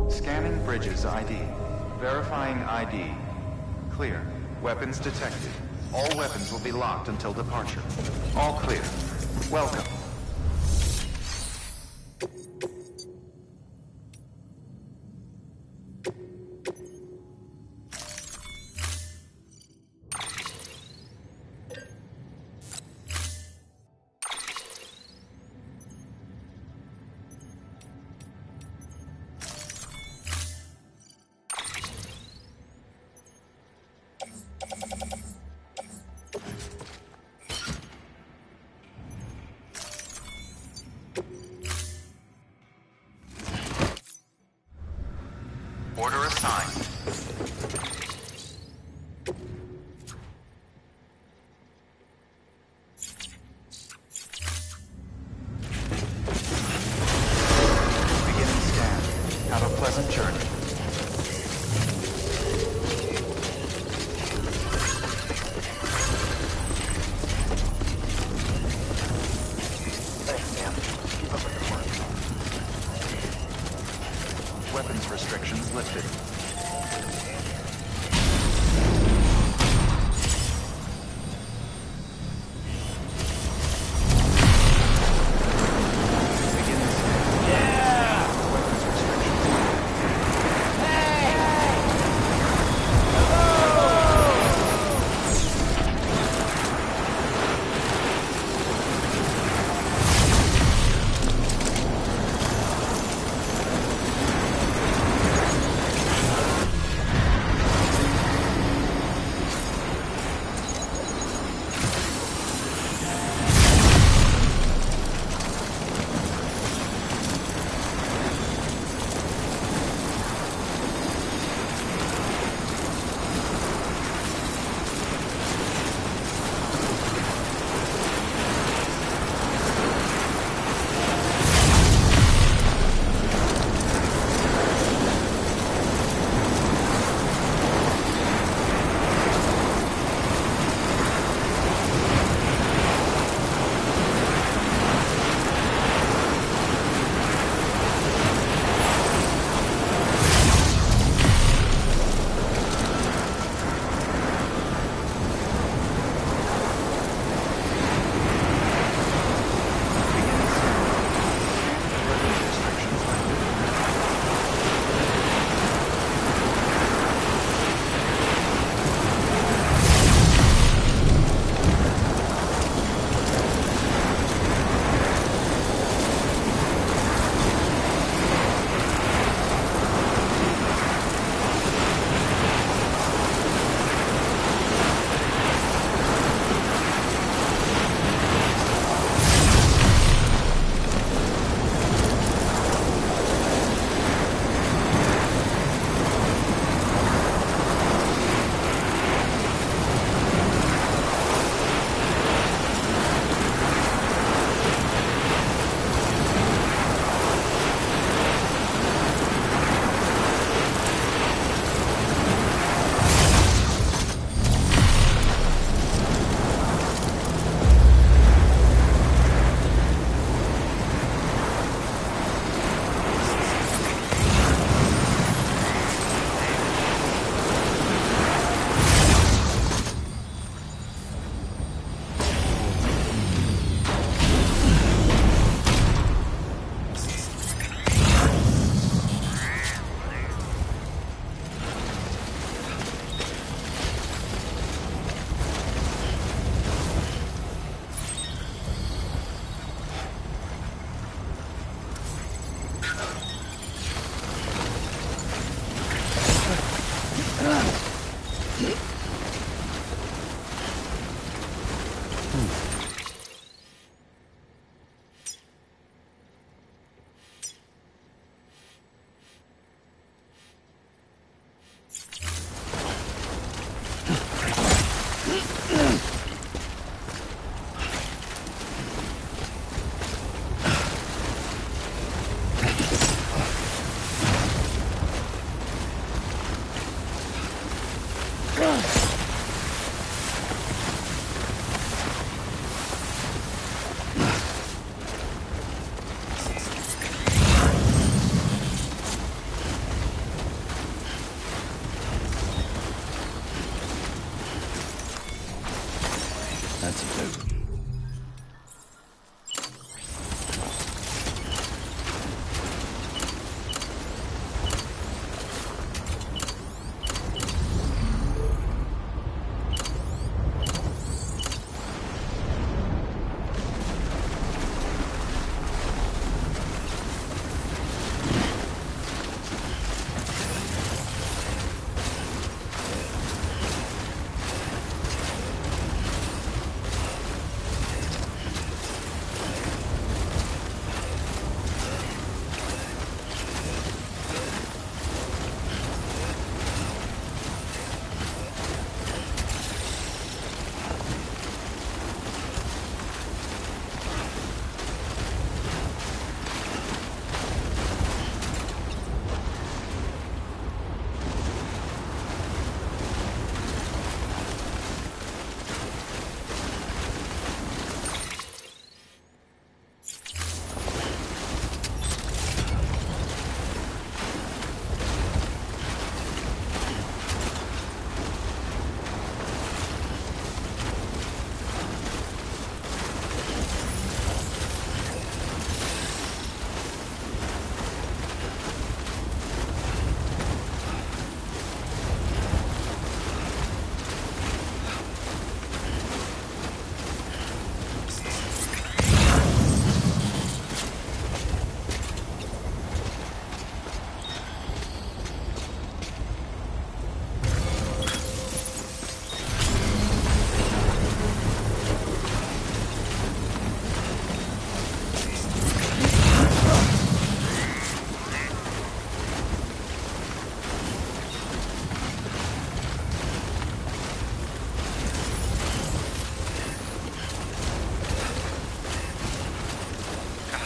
Scanning bridges ID. Verifying ID. Clear. Weapons detected. All weapons will be locked until departure. All clear. Welcome. Order assigned. Beginning scan. Have a pleasant journey. Thanks, man. Keep up with the work. Weapons restrictions lifted.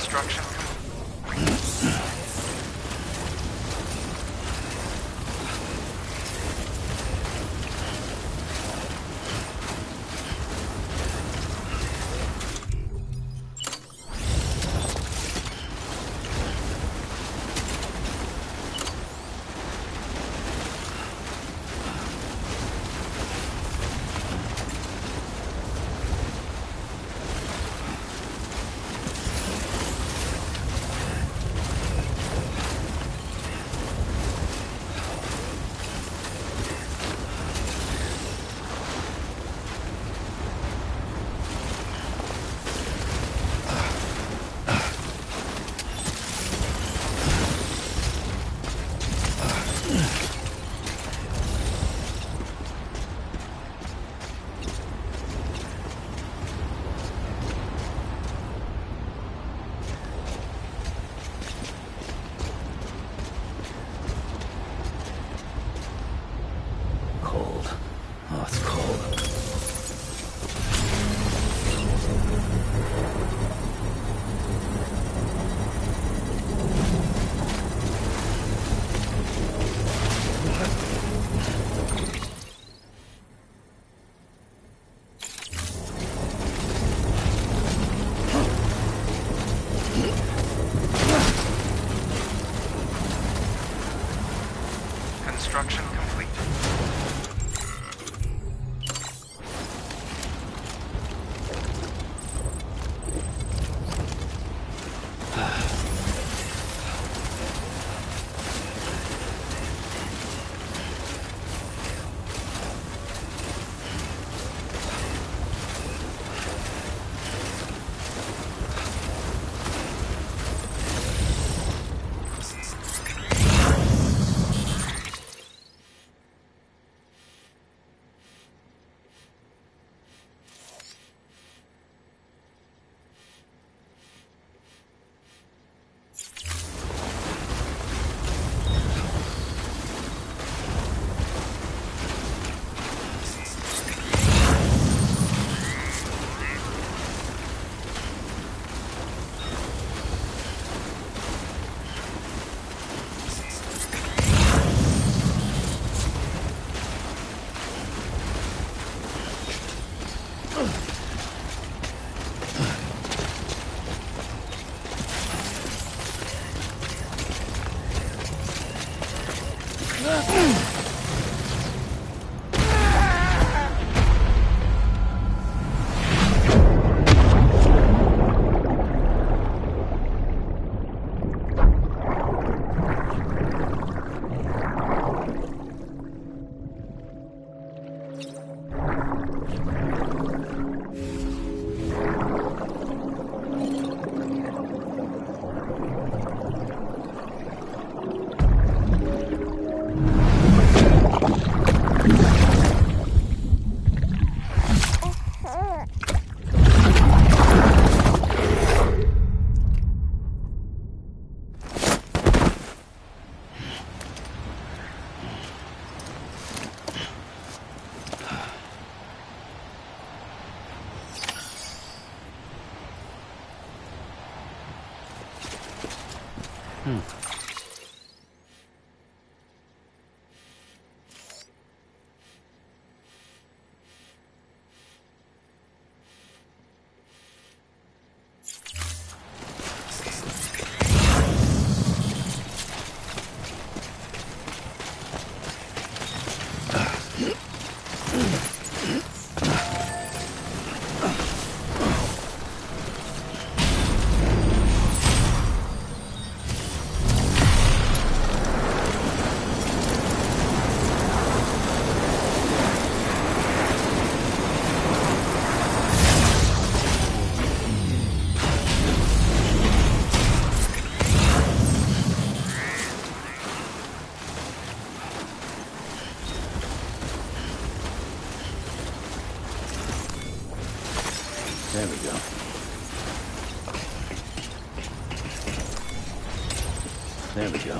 Construction complete. There we go. There we go.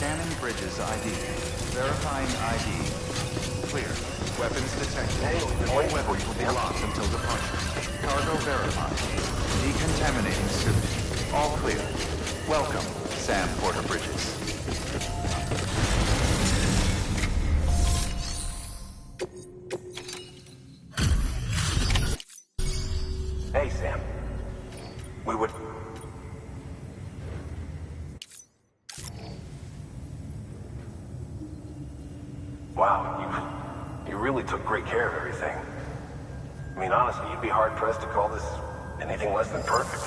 Scanning bridges ID. Verifying ID. Clear. Weapons detected. Hey, we've been All waiting for weapons you, will be Sam. locked until departure. Cargo verified. Decontaminating suit. All clear. Welcome, Sam Porter Bridges. Hey, Sam. We would... Wow, you really took great care of everything. I mean, honestly, you'd be hard-pressed to call this anything less than perfect.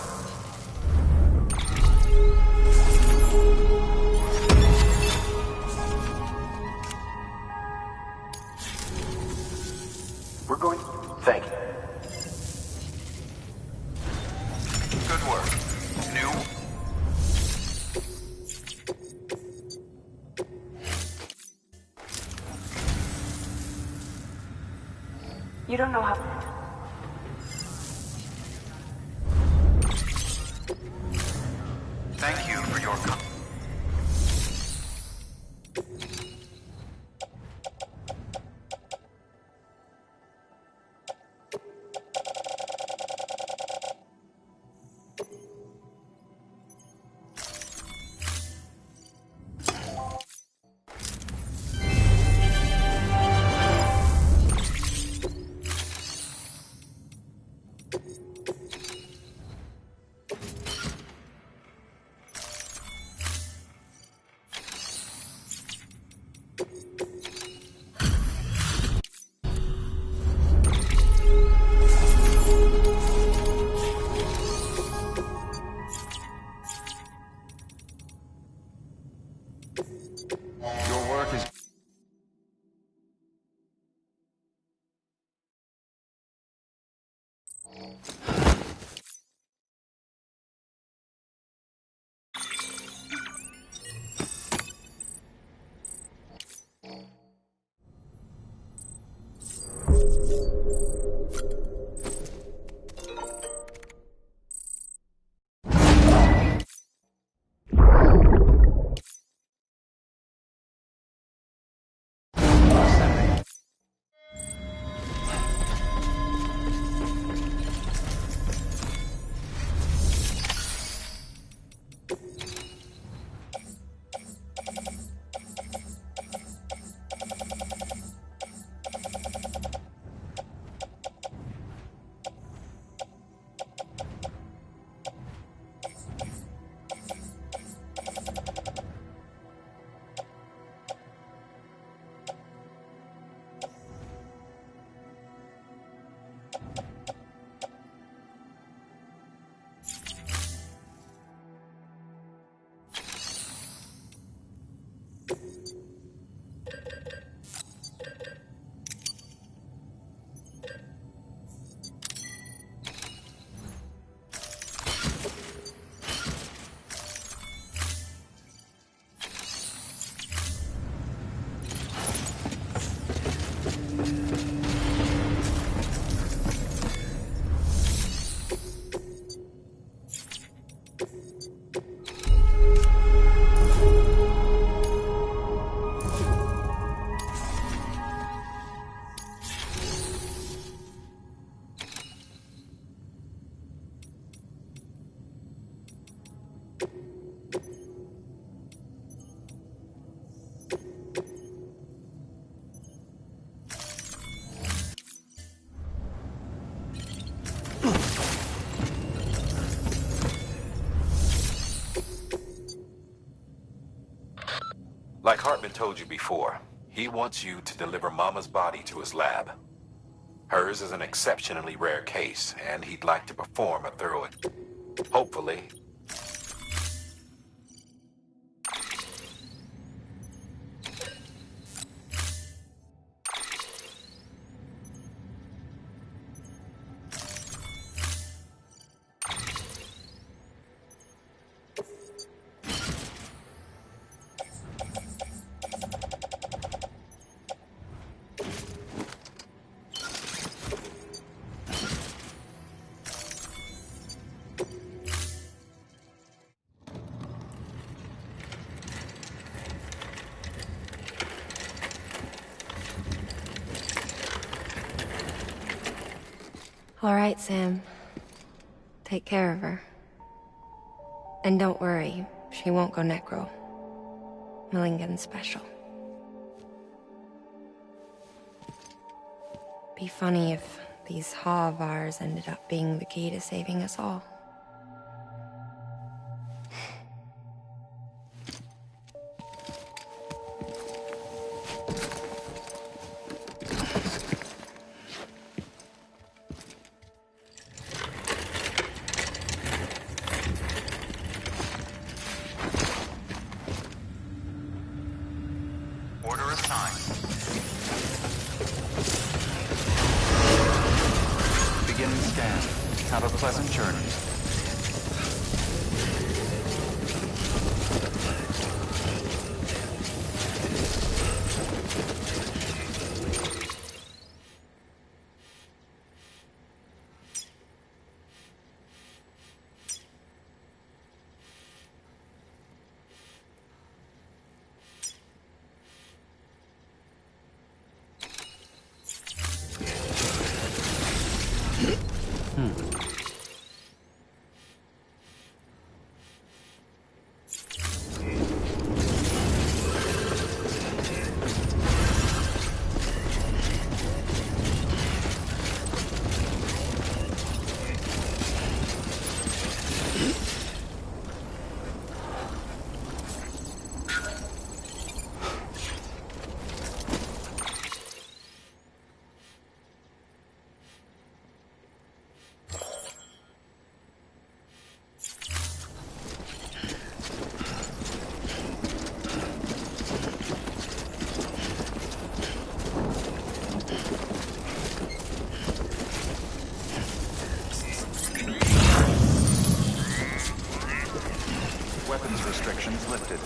We're going... Thank you. Good work. New. You don't know how... Thank you for your... Your work is... Like Hartman told you before, he wants you to deliver Mama's body to his lab. Hers is an exceptionally rare case, and he'd like to perform a thorough... Hopefully... All right, Sam. Take care of her. And don't worry, she won't go necro. Millingen's special. Be funny if these Ha of ours ended up being the key to saving us all. Order assigned. Begin scan. Have a pleasant journey. Weapons restrictions lifted.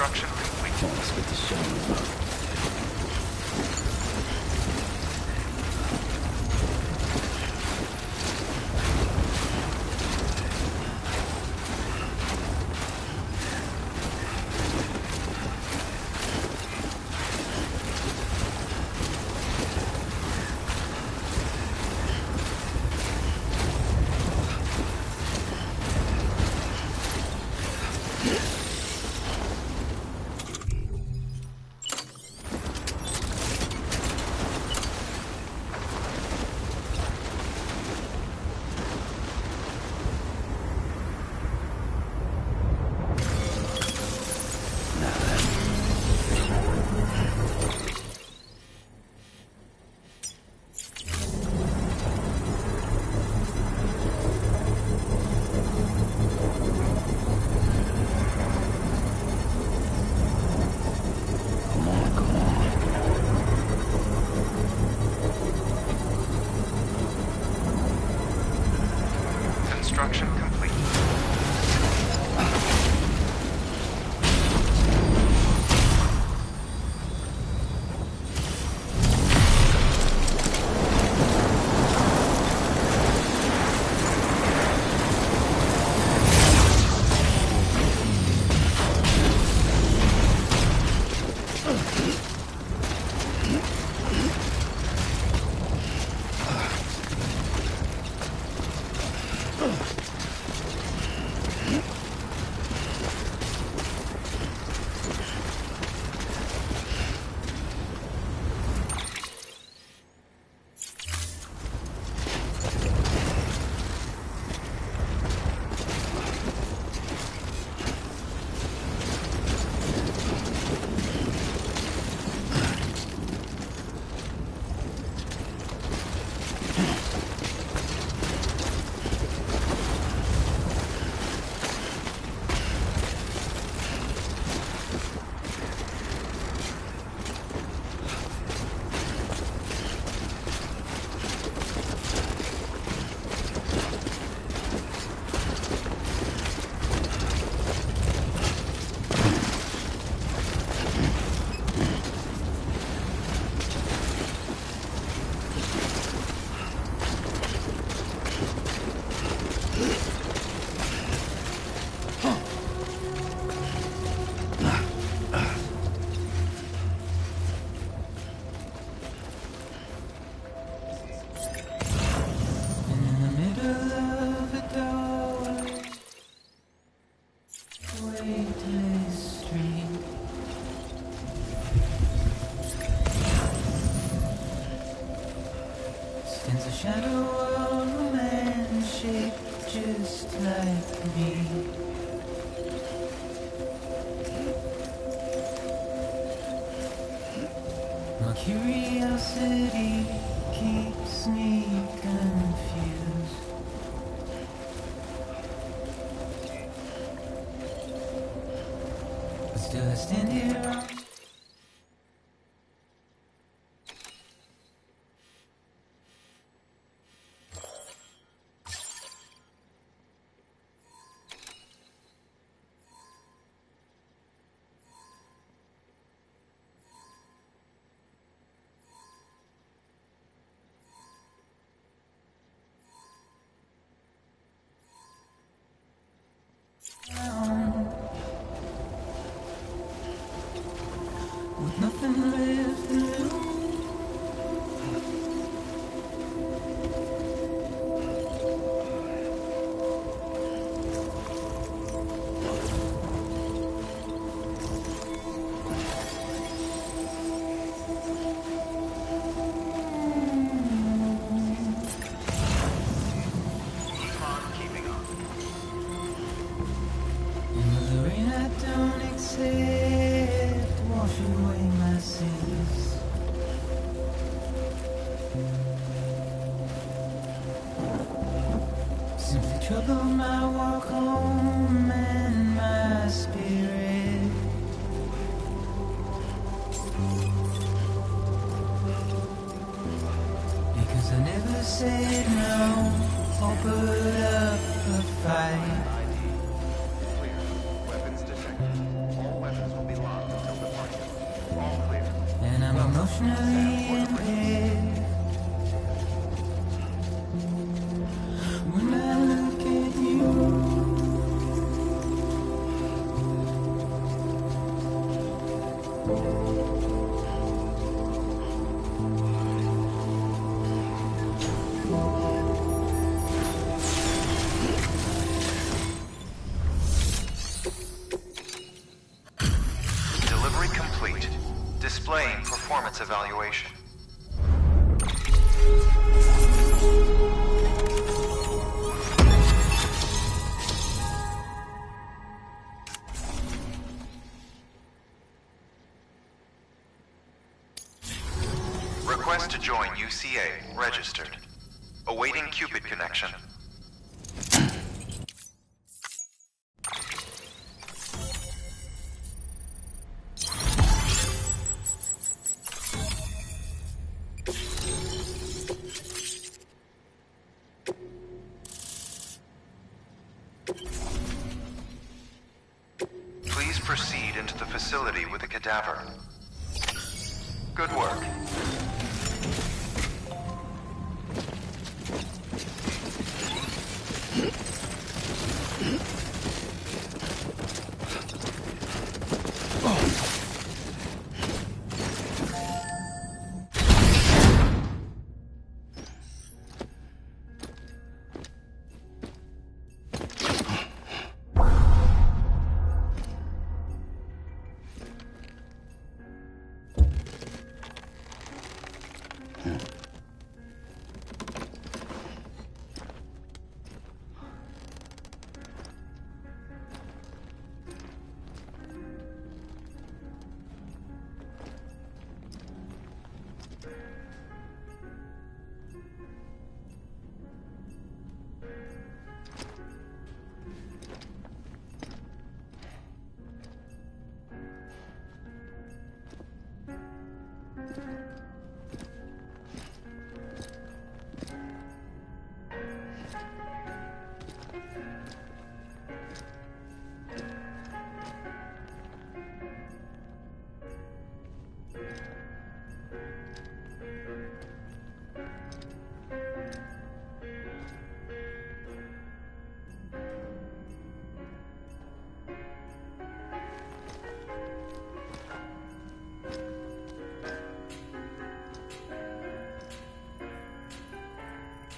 Construction complete. Come on, let's get this shot moving. Construction complete. Stands a shadow of a man shaped just like me. My curiosity keeps me confused. But still I stand here. With nothing left to lose. In the rain I don't accept, wash away my sins. Simply trouble my walk home and my spirit. Because I never said no or put up a fight. Clear. Weapons detected. All weapons will be emotionally impaired. When I look at you, Delivery complete. Displaying performance evaluation. Request to join UCA. Registered. Awaiting Cupid connection. Please proceed into the facility with the cadaver. Good work.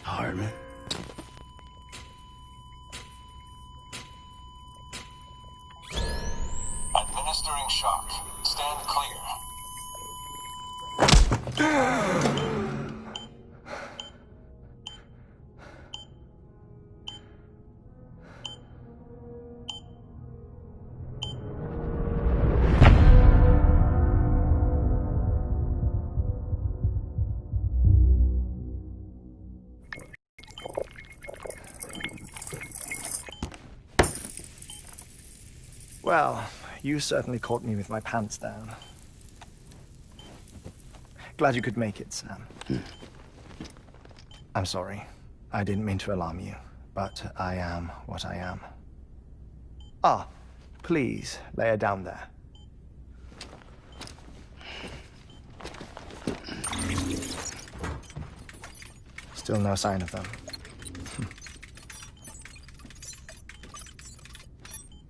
Hartman? Administering shock. Stand clear. Well, you certainly caught me with my pants down. Glad you could make it, Sam. I'm sorry. I didn't mean to alarm you, but I am what I am. Ah, please, lay her down there. Still no sign of them.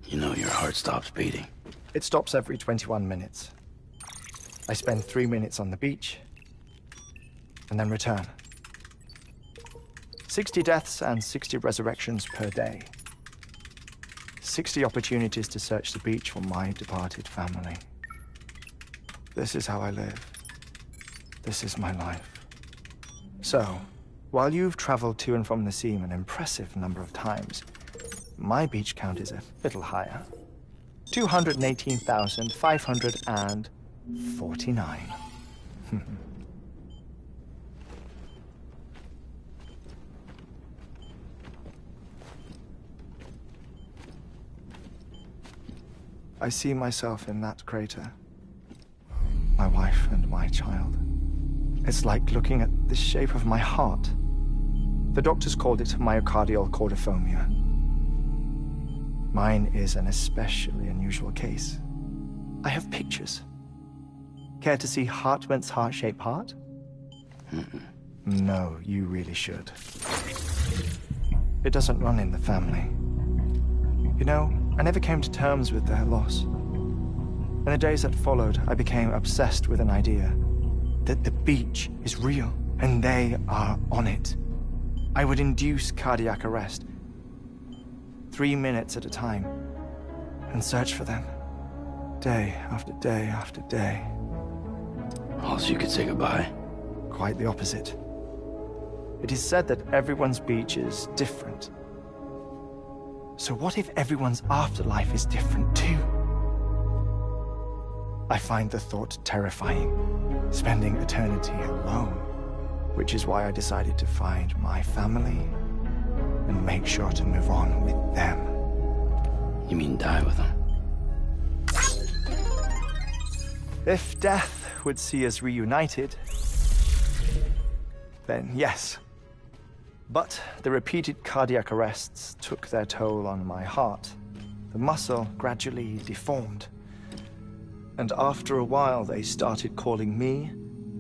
You know your heart stops beating. It stops every 21 minutes. I spend 3 minutes on the beach, and then return. 60 deaths and 60 resurrections per day. 60 opportunities to search the beach for my departed family. This is how I live. This is my life. So, while you've traveled to and from the sea an impressive number of times, my beach count is a little higher. 218,549. I see myself in that crater. My wife and my child. It's like looking at the shape of my heart. The doctors called it myocardial cordiformia. Mine is an especially unusual case. I have pictures. Care to see Hartman's heart-shaped heart? No, you really should. It doesn't run in the family. You know, I never came to terms with their loss. In the days that followed, I became obsessed with an idea that the beach is real, and they are on it. I would induce cardiac arrest, 3 minutes at a time, and search for them, day after day after day. Also, you could say goodbye. Quite the opposite. It is said that everyone's beach is different. So what if everyone's afterlife is different too? I find the thought terrifying, spending eternity alone, which is why I decided to find my family and make sure to move on with them. You mean die with them? If death would see us reunited, then yes. But the repeated cardiac arrests took their toll on my heart. The muscle gradually deformed. And after a while, they started calling me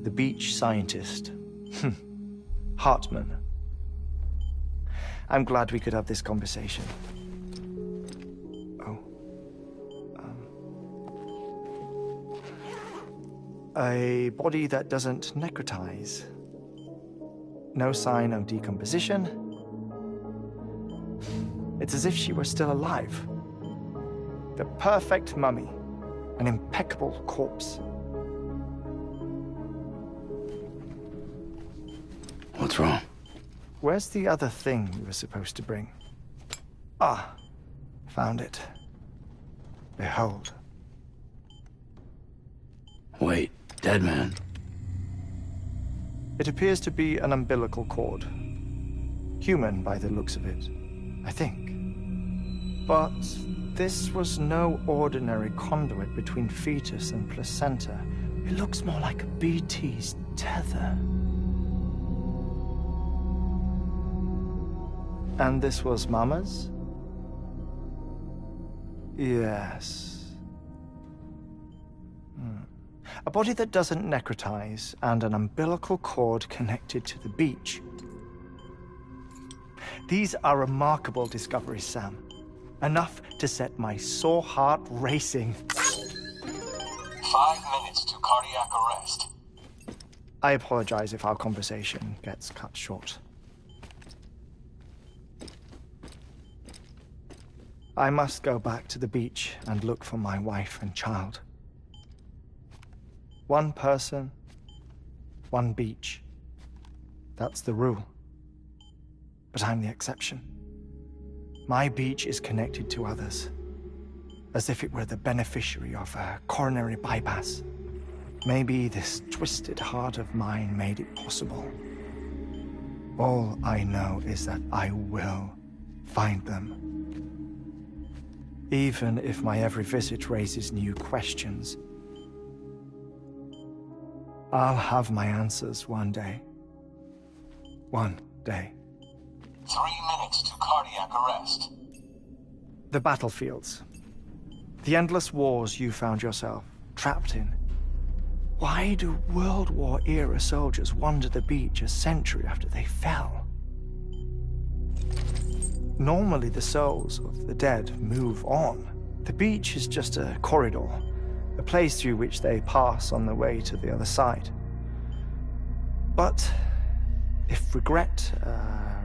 the beach scientist. Hartman. I'm glad we could have this conversation. Oh. A body that doesn't necrotize. No sign of decomposition. It's as if she were still alive. The perfect mummy. An impeccable corpse. What's wrong? Where's the other thing we were supposed to bring? Ah, found it. Behold. Wait, dead man. It appears to be an umbilical cord. Human by the looks of it, I think. But this was no ordinary conduit between fetus and placenta. It looks more like a BT's tether. And this was Mama's? Yes. A body that doesn't necrotize and an umbilical cord connected to the beach. These are remarkable discoveries, Sam. Enough to set my sore heart racing. 5 minutes to cardiac arrest. I apologize if our conversation gets cut short. I must go back to the beach and look for my wife and child. One person, one beach. That's the rule. But I'm the exception. My beach is connected to others, as if it were the beneficiary of a coronary bypass. Maybe this twisted heart of mine made it possible. All I know is that I will find them. Even if my every visit raises new questions. I'll have my answers one day. One day. 3 minutes to cardiac arrest. The battlefields. The endless wars you found yourself trapped in. Why do World War-era soldiers wander the beach a century after they fell? Normally the souls of the dead move on. The beach is just a corridor, a place through which they pass on the way to the other side. But if regret,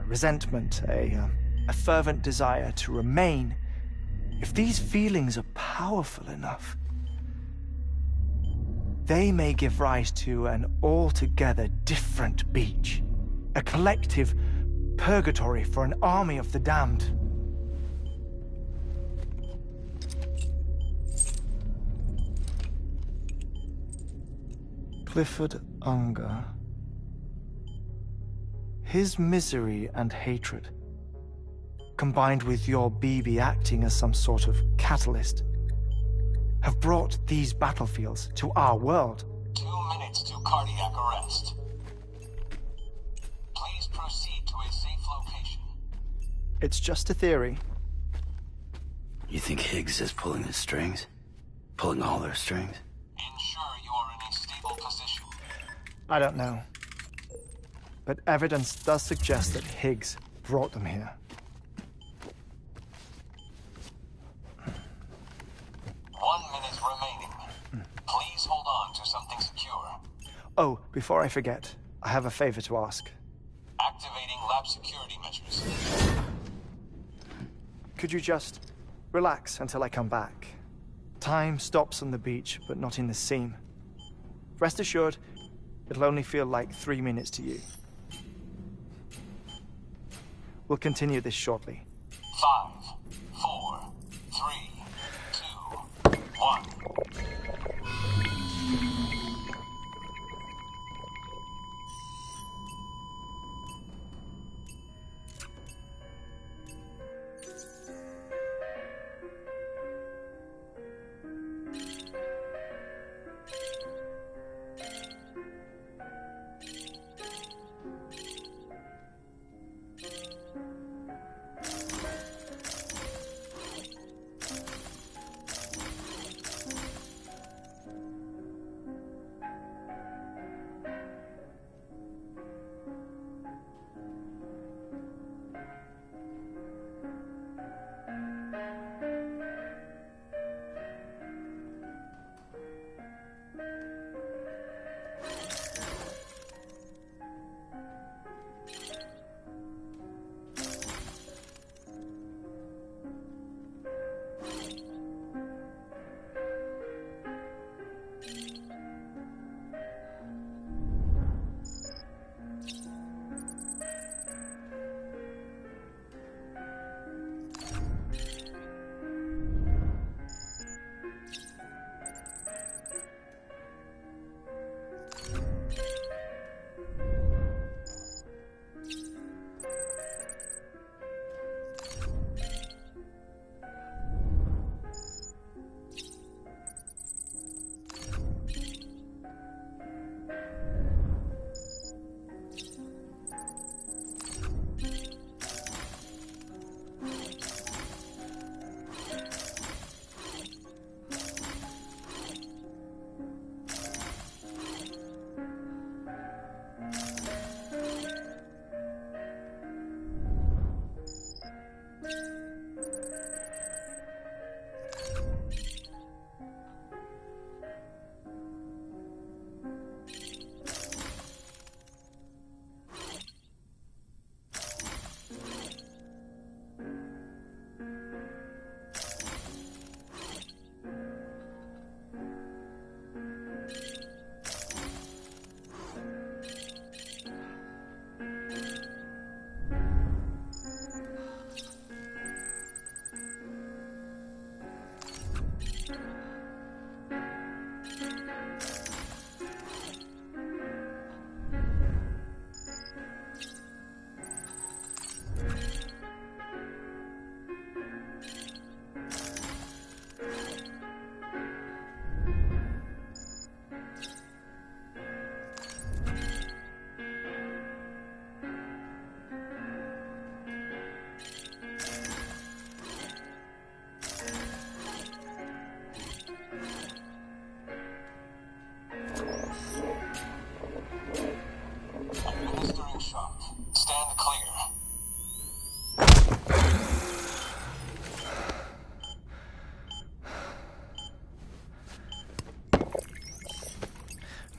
resentment, a fervent desire to remain, if these feelings are powerful enough, they may give rise to an altogether different beach, a collective purgatory for an army of the damned. Clifford Unger. His misery and hatred, combined with your BB acting as some sort of catalyst, have brought these battlefields to our world. 2 minutes to cardiac arrest. Please proceed to a safe location. It's just a theory. You think Higgs is pulling the strings? Pulling all their strings? Ensure you are in a state I don't know. But evidence does suggest that Higgs brought them here. 1 minute remaining. Please hold on to something secure. Oh, before I forget, I have a favor to ask. Activating lab security measures. Could you just relax until I come back? Time stops on the beach, but not in the scene. Rest assured, it'll only feel like 3 minutes to you. We'll continue this shortly. 5, 4, 3, 2, 1.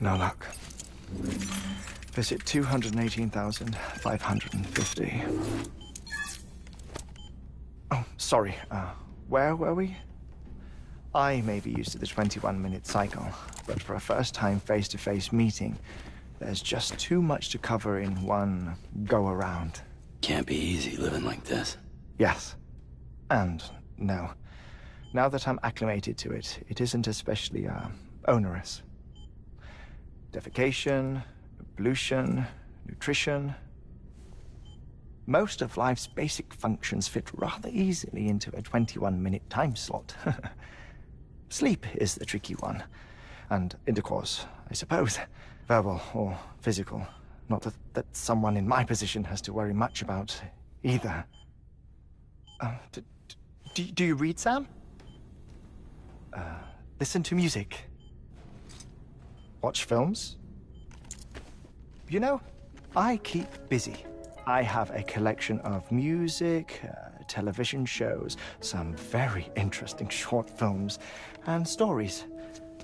No luck. Visit 218,550. Oh, sorry. Where were we? I may be used to the 21-minute cycle, but for a first-time face-to-face meeting, there's just too much to cover in one go-around. Can't be easy living like this. Yes. And no. Now that I'm acclimated to it, it isn't especially, onerous. Defecation, pollution, nutrition. Most of life's basic functions fit rather easily into a 21-minute time slot. Sleep is the tricky one. And intercourse, I suppose. Verbal or physical. Not that someone in my position has to worry much about either. Do you read, Sam? Listen to music. Watch films? You know, I keep busy. I have a collection of music, television shows, some very interesting short films, and stories.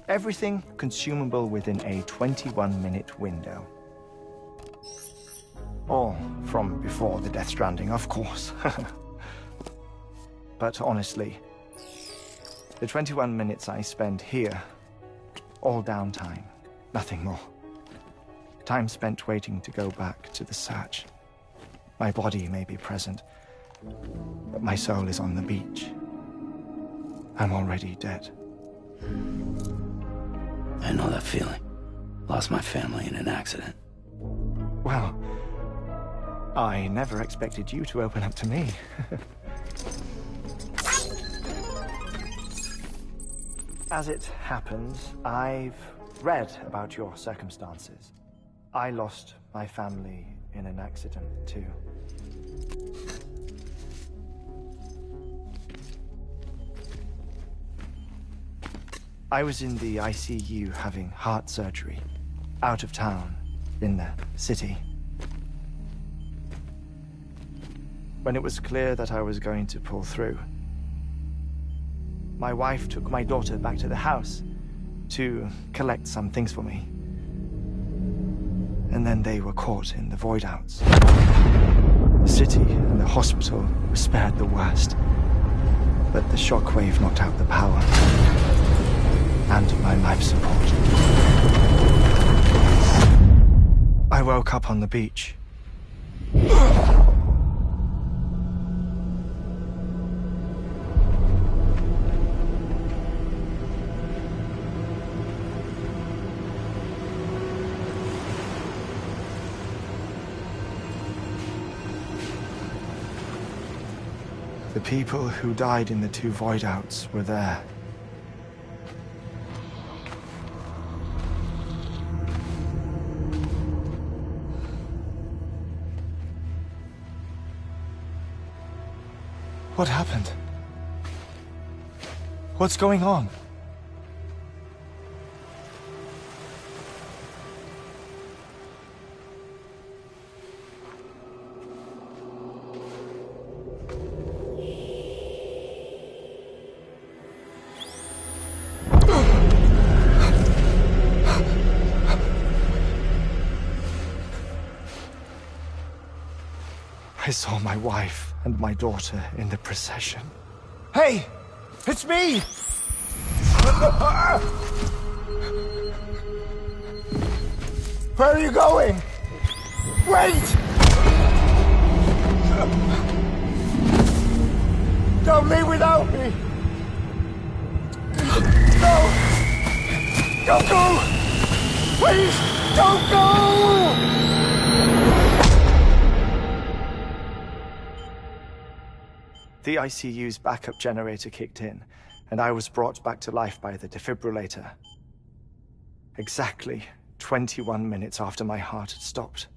Everything consumable within a 21-minute window. All from before the Death Stranding, of course. But honestly, the 21 minutes I spend here, all downtime, nothing more. Time spent waiting to go back to the search. My body may be present, but my soul is on the beach. I'm already dead. I know that feeling. Lost my family in an accident. Well, I never expected you to open up to me. As it happens, I've read about your circumstances. I lost my family in an accident, too. I was in the ICU having heart surgery, out of town, in the city. When it was clear that I was going to pull through, my wife took my daughter back to the house to collect some things for me. And then they were caught in the void outs. The city and the hospital were spared the worst, but the shockwave knocked out the power and my life support. I woke up on the beach. The people who died in the two void outs were there. What happened? What's going on? I saw my wife and my daughter in the procession. Hey! It's me! Where are you going? Wait! Don't leave without me! No! Don't go! Please, don't go! The ICU's backup generator kicked in, and I was brought back to life by the defibrillator. Exactly 21 minutes after my heart had stopped.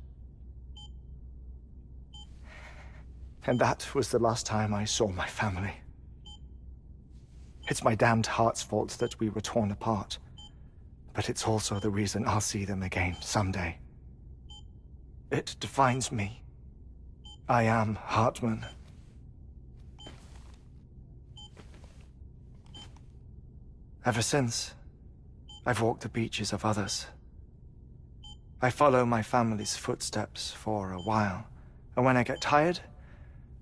And that was the last time I saw my family. It's my damned heart's fault that we were torn apart, but it's also the reason I'll see them again someday. It defines me. I am Hartman. Ever since, I've walked the beaches of others. I follow my family's footsteps for a while, and when I get tired,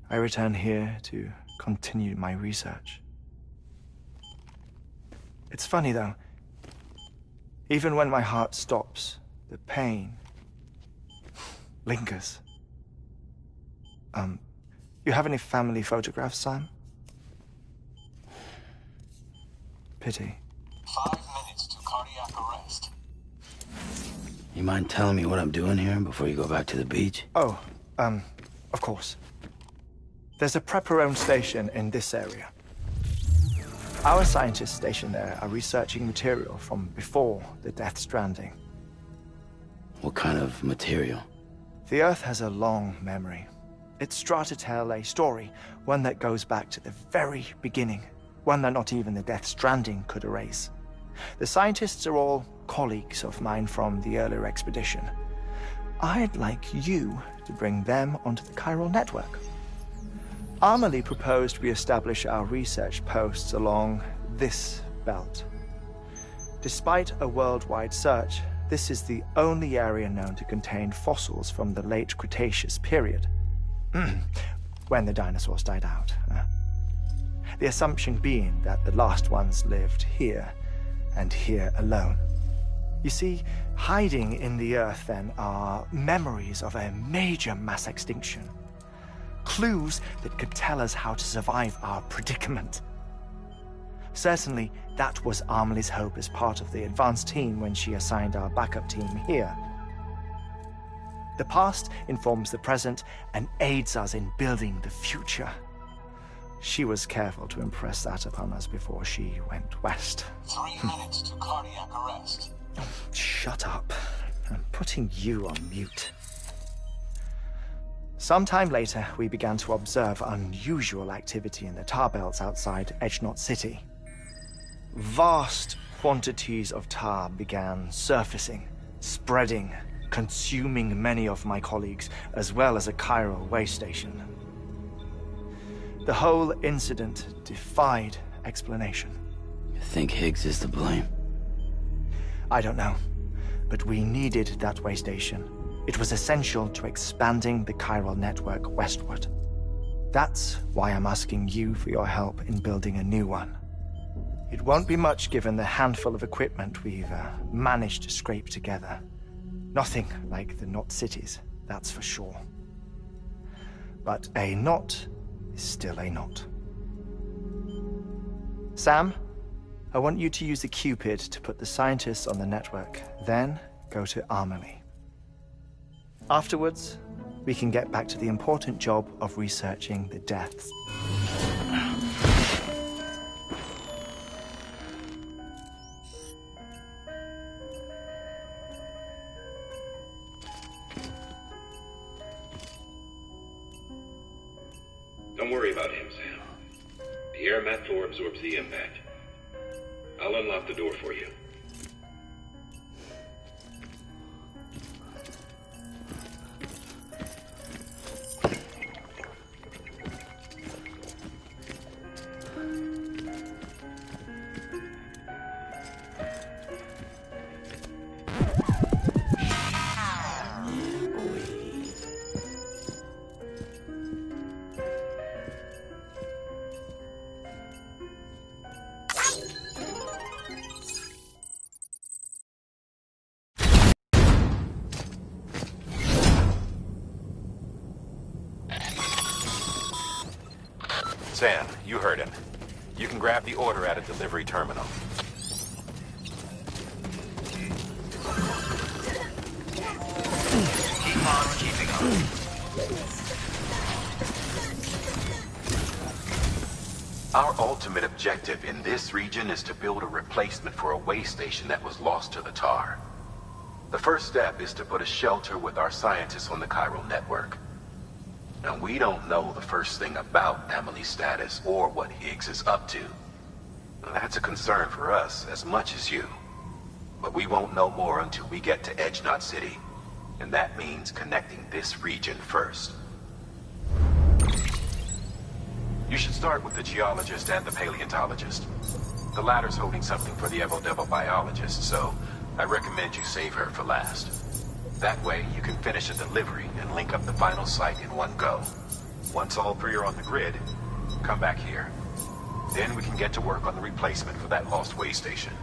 I return here to continue my research. It's funny, though. Even when my heart stops, the pain lingers. You have any family photographs, Sam? Pity. 5 minutes to cardiac arrest. You mind telling me what I'm doing here before you go back to the beach? Oh, of course. There's a Prepper-owned station in this area. Our scientists stationed there are researching material from before the Death Stranding. What kind of material? The Earth has a long memory. It's trying to tell a story, one that goes back to the very beginning, one that not even the Death Stranding could erase. The scientists are all colleagues of mine from the earlier expedition. I'd like you to bring them onto the chiral network. Amelie proposed we establish our research posts along this belt. Despite a worldwide search, this is the only area known to contain fossils from the late Cretaceous period, when the dinosaurs died out. The assumption being that the last ones lived here, and here alone. You see, hiding in the earth then are memories of a major mass extinction. Clues that could tell us how to survive our predicament. Certainly, that was Amelie's hope as part of the advanced team when she assigned our backup team here. The past informs the present and aids us in building the future. She was careful to impress that upon us before she went west. 3 minutes to cardiac arrest. Oh, shut up. I'm putting you on mute. Sometime later, we began to observe unusual activity in the tar belts outside Edgenot City. Vast quantities of tar began surfacing, spreading, consuming many of my colleagues, as well as a chiral way station. The whole incident defied explanation. You think Higgs is to blame? I don't know, but we needed that way station. It was essential to expanding the chiral network westward. That's why I'm asking you for your help in building a new one. It won't be much given the handful of equipment we've managed to scrape together. Nothing like the knot cities, that's for sure. But a knot is still a knot. Sam, I want you to use the Cupid to put the scientists on the network, then go to Amelie. Afterwards, we can get back to the important job of researching the deaths. Don't worry about him, Sam. The air mat floor absorbs the impact. I'll unlock the door for you. Sam, you heard him. You can grab the order at a delivery terminal. Keep on keeping on. Our ultimate objective in this region is to build a replacement for a way station that was lost to the tar. The first step is to put a shelter with our scientists on the chiral network. Now, we don't know the first thing about Amelie's status or what Higgs is up to. That's a concern for us as much as you. But we won't know more until we get to Edgenot City. And that means connecting this region first. You should start with the geologist and the paleontologist. The latter's holding something for the Evo-Devo biologist, so I recommend you save her for last. That way, you can finish a delivery and link up the final site in one go. Once all three are on the grid, come back here. Then we can get to work on the replacement for that lost way station.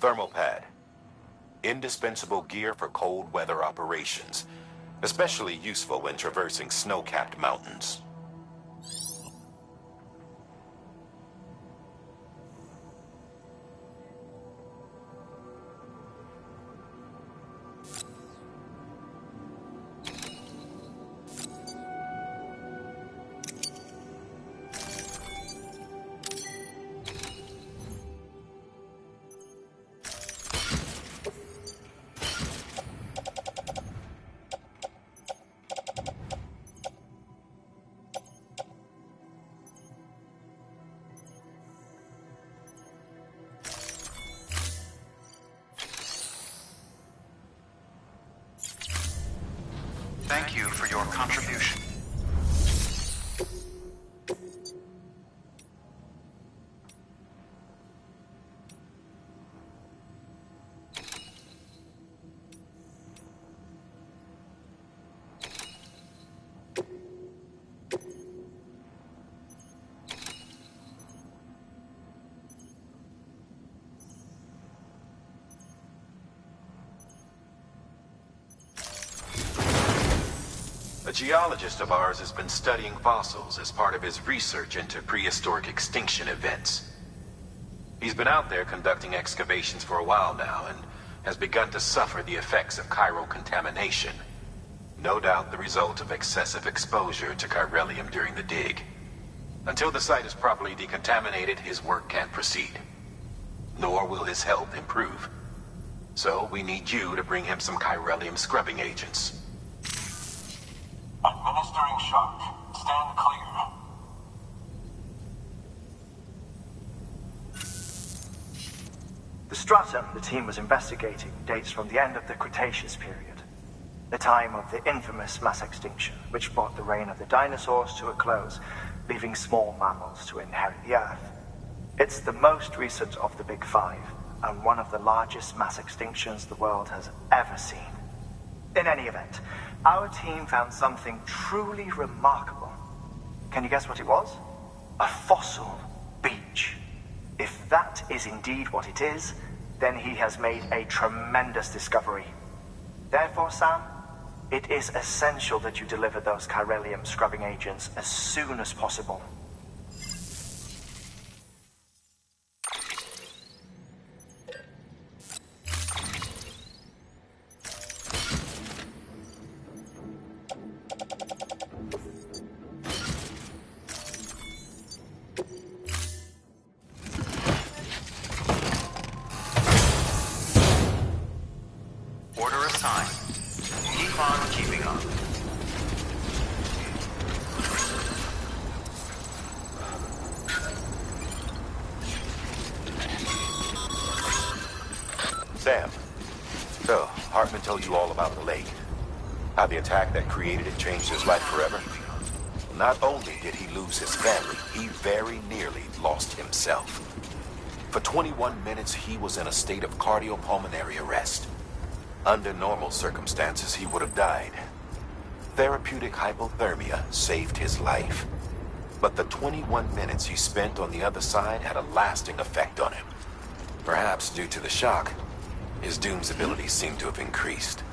Thermal pad. Indispensable gear for cold weather operations. Especially useful when traversing snow-capped mountains. Thank you for your contribution. A geologist of ours has been studying fossils as part of his research into prehistoric extinction events. He's been out there conducting excavations for a while now and has begun to suffer the effects of chiral contamination. No doubt the result of excessive exposure to chiralium during the dig. Until the site is properly decontaminated, his work can't proceed. Nor will his health improve. So we need you to bring him some chiralium scrubbing agents. Administering shock. Stand clear. The stratum the team was investigating dates from the end of the Cretaceous period, the time of the infamous mass extinction, which brought the reign of the dinosaurs to a close, leaving small mammals to inherit the Earth. It's the most recent of the Big Five, and one of the largest mass extinctions the world has ever seen. In any event, our team found something truly remarkable. Can you guess what it was? A fossil beach. If that is indeed what it is, then he has made a tremendous discovery. Therefore, Sam, it is essential that you deliver those chiralium scrubbing agents as soon as possible. Order assigned. Keep on keeping on. Sam, so Hartman told you all about the lake. How the attack that created it changed his life forever? Not only did he lose his family, he very nearly lost himself. For 21 minutes, he was in a state of cardiopulmonary arrest. Under normal circumstances, he would have died. Therapeutic hypothermia saved his life. But the 21 minutes he spent on the other side had a lasting effect on him. Perhaps due to the shock, his Doom's abilities seem to have increased.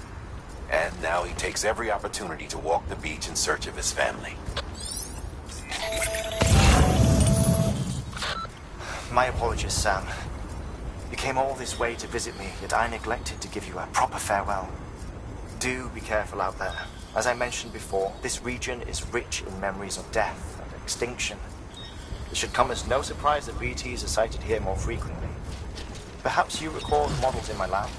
And now he takes every opportunity to walk the beach in search of his family. My apologies, Sam. You came all this way to visit me, yet I neglected to give you a proper farewell. Do be careful out there. As I mentioned before, this region is rich in memories of death and extinction. It should come as no surprise that BTs are sighted here more frequently. Perhaps you recall the models in my lab.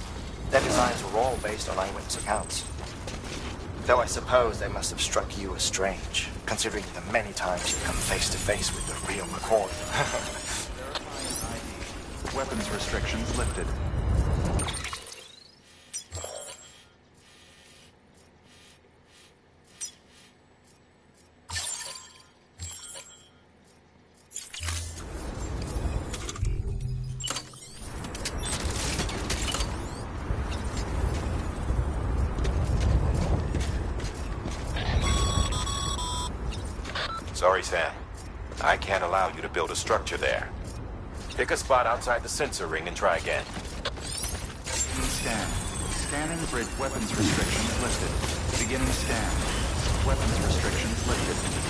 Their designs were all based on eyewitness accounts. Though I suppose they must have struck you as strange, considering the many times you've come face to face with the real McCoy. Weapons restrictions lifted. Sorry, Sam. I can't allow you to build a structure there. Pick a spot outside the sensor ring and try again. scan. Scanning bridge weapons restrictions lifted. Beginning scan. Weapons restrictions lifted.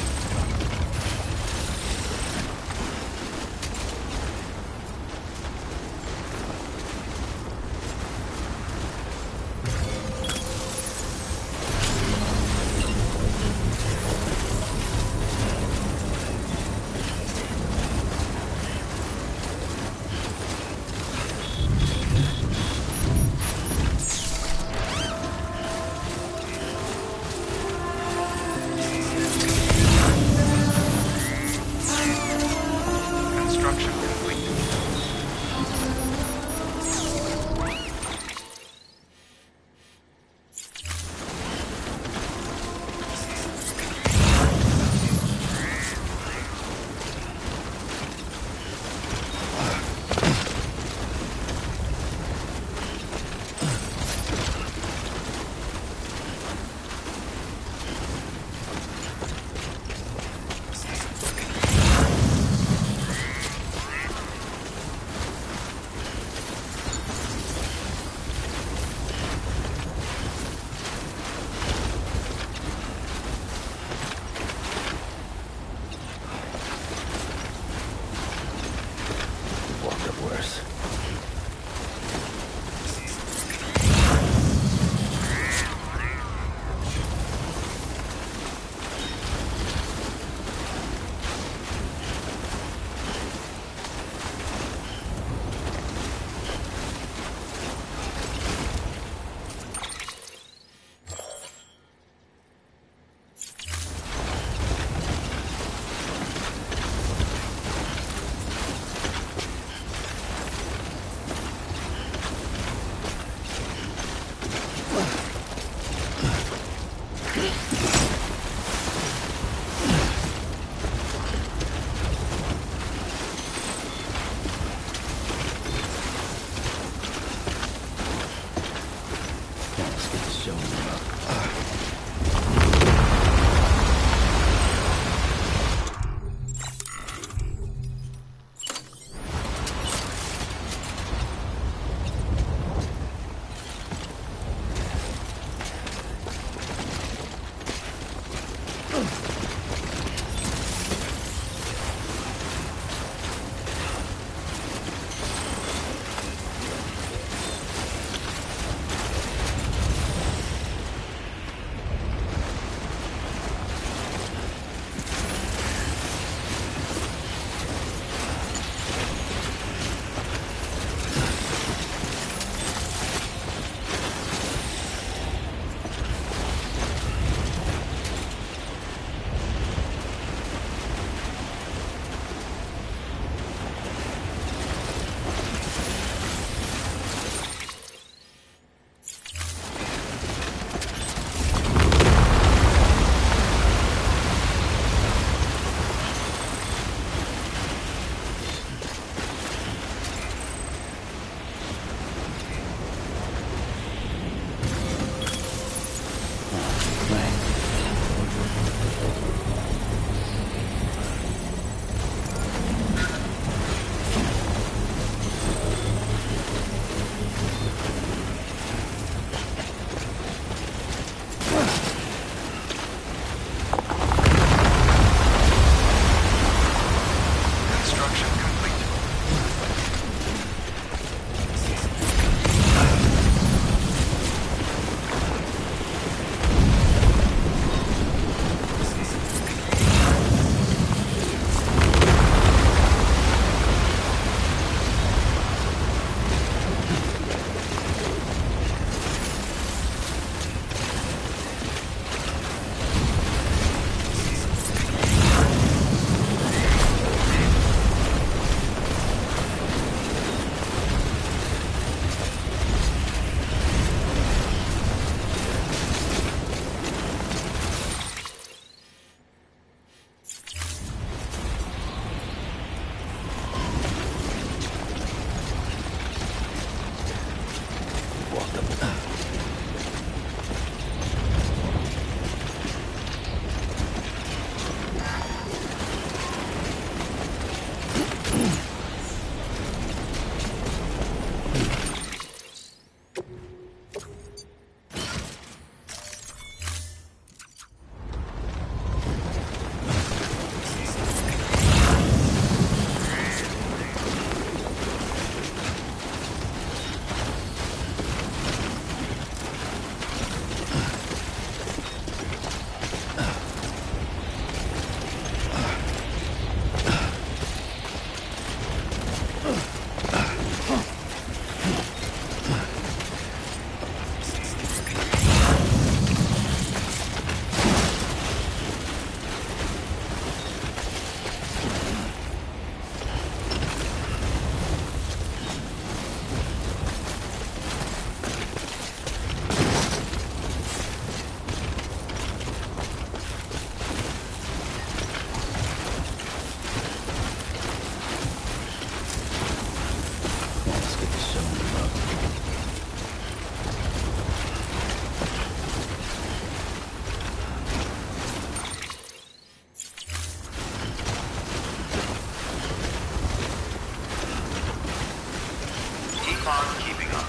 Pod keeping up.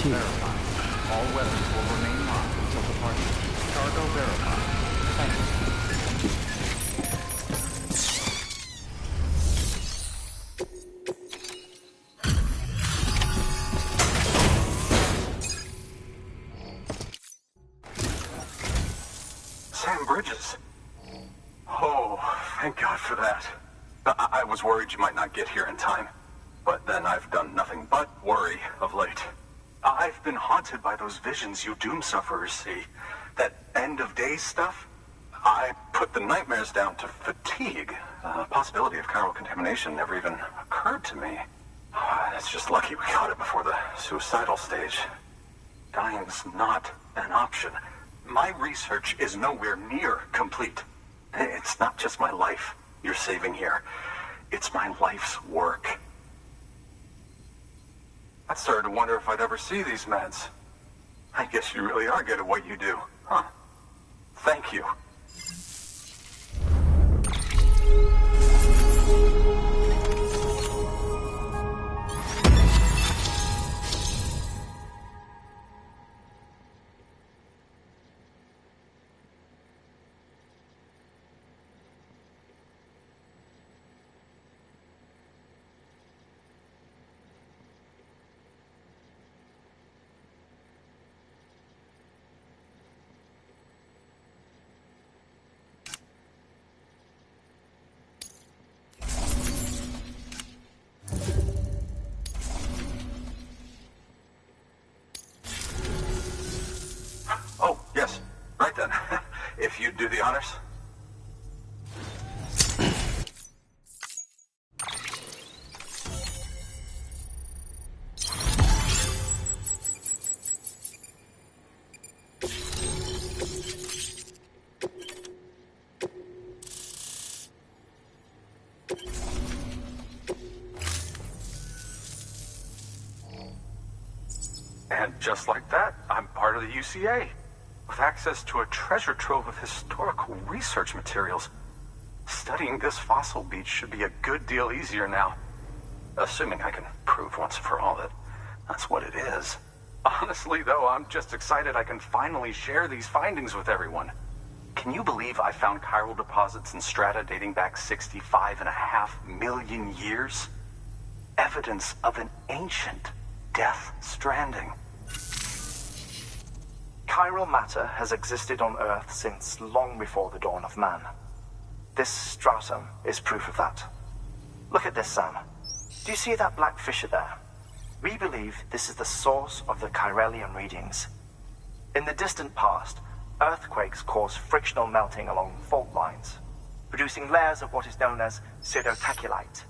Verified. All weapons will remain locked until departure. Cargo verified. Thank you. Sam Bridges. Oh, thank God for that. I was worried you might not get here in time. But then I've done nothing but worry of late. I've been haunted by those visions you Doom sufferers see. That end-of-days stuff. I put the nightmares down to fatigue. The possibility of chiral contamination never even occurred to me. It's just lucky we caught it before the suicidal stage. Dying's not an option. My research is nowhere near complete. It's not just my life you're saving here. It's my life's work. I started to wonder if I'd ever see these meds. I guess you really are good at what you do, huh? Thank you. Oh, yes. Right then. If you'd do the honors. And just like that, I'm part of the UCA, with access to a treasure trove of historical research materials. Studying this fossil beach should be a good deal easier now. Assuming I can prove once and for all that that's what it is. Honestly, though, I'm just excited I can finally share these findings with everyone. Can you believe I found chiral deposits in strata dating back 65.5 million years? Evidence of an ancient Death Stranding. Chiral matter has existed on Earth since long before the dawn of man. This stratum is proof of that. Look at this, Sam. Do you see that black fissure there? We believe this is the source of the chiralium readings. In the distant past, earthquakes caused frictional melting along fault lines, producing layers of what is known as pseudotachylite.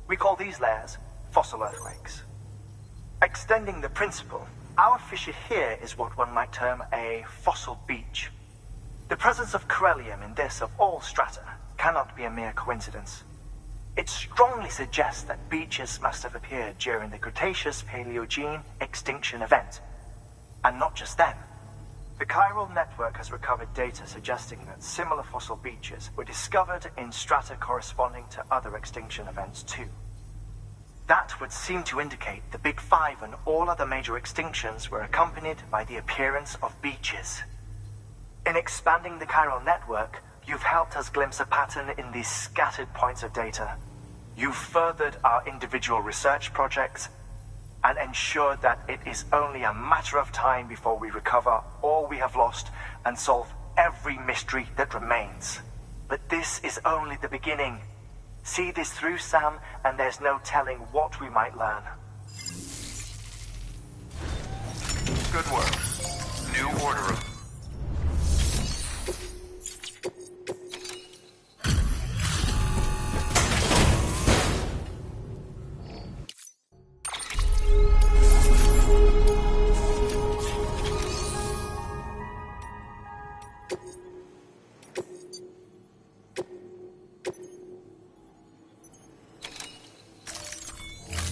We call these layers fossil earthquakes. Extending the principle, our fissure here is what one might term a fossil beach. The presence of chiralium in this of all strata cannot be a mere coincidence. It strongly suggests that beaches must have appeared during the Cretaceous-Paleogene extinction event. And not just then. The chiral network has recovered data suggesting that similar fossil beaches were discovered in strata corresponding to other extinction events too. That would seem to indicate the Big Five and all other major extinctions were accompanied by the appearance of beaches. In expanding the chiral network, you've helped us glimpse a pattern in these scattered points of data. You've furthered our individual research projects and ensured that it is only a matter of time before we recover all we have lost and solve every mystery that remains. But this is only the beginning. See this through, Sam, and there's no telling what we might learn. Good work. New order of...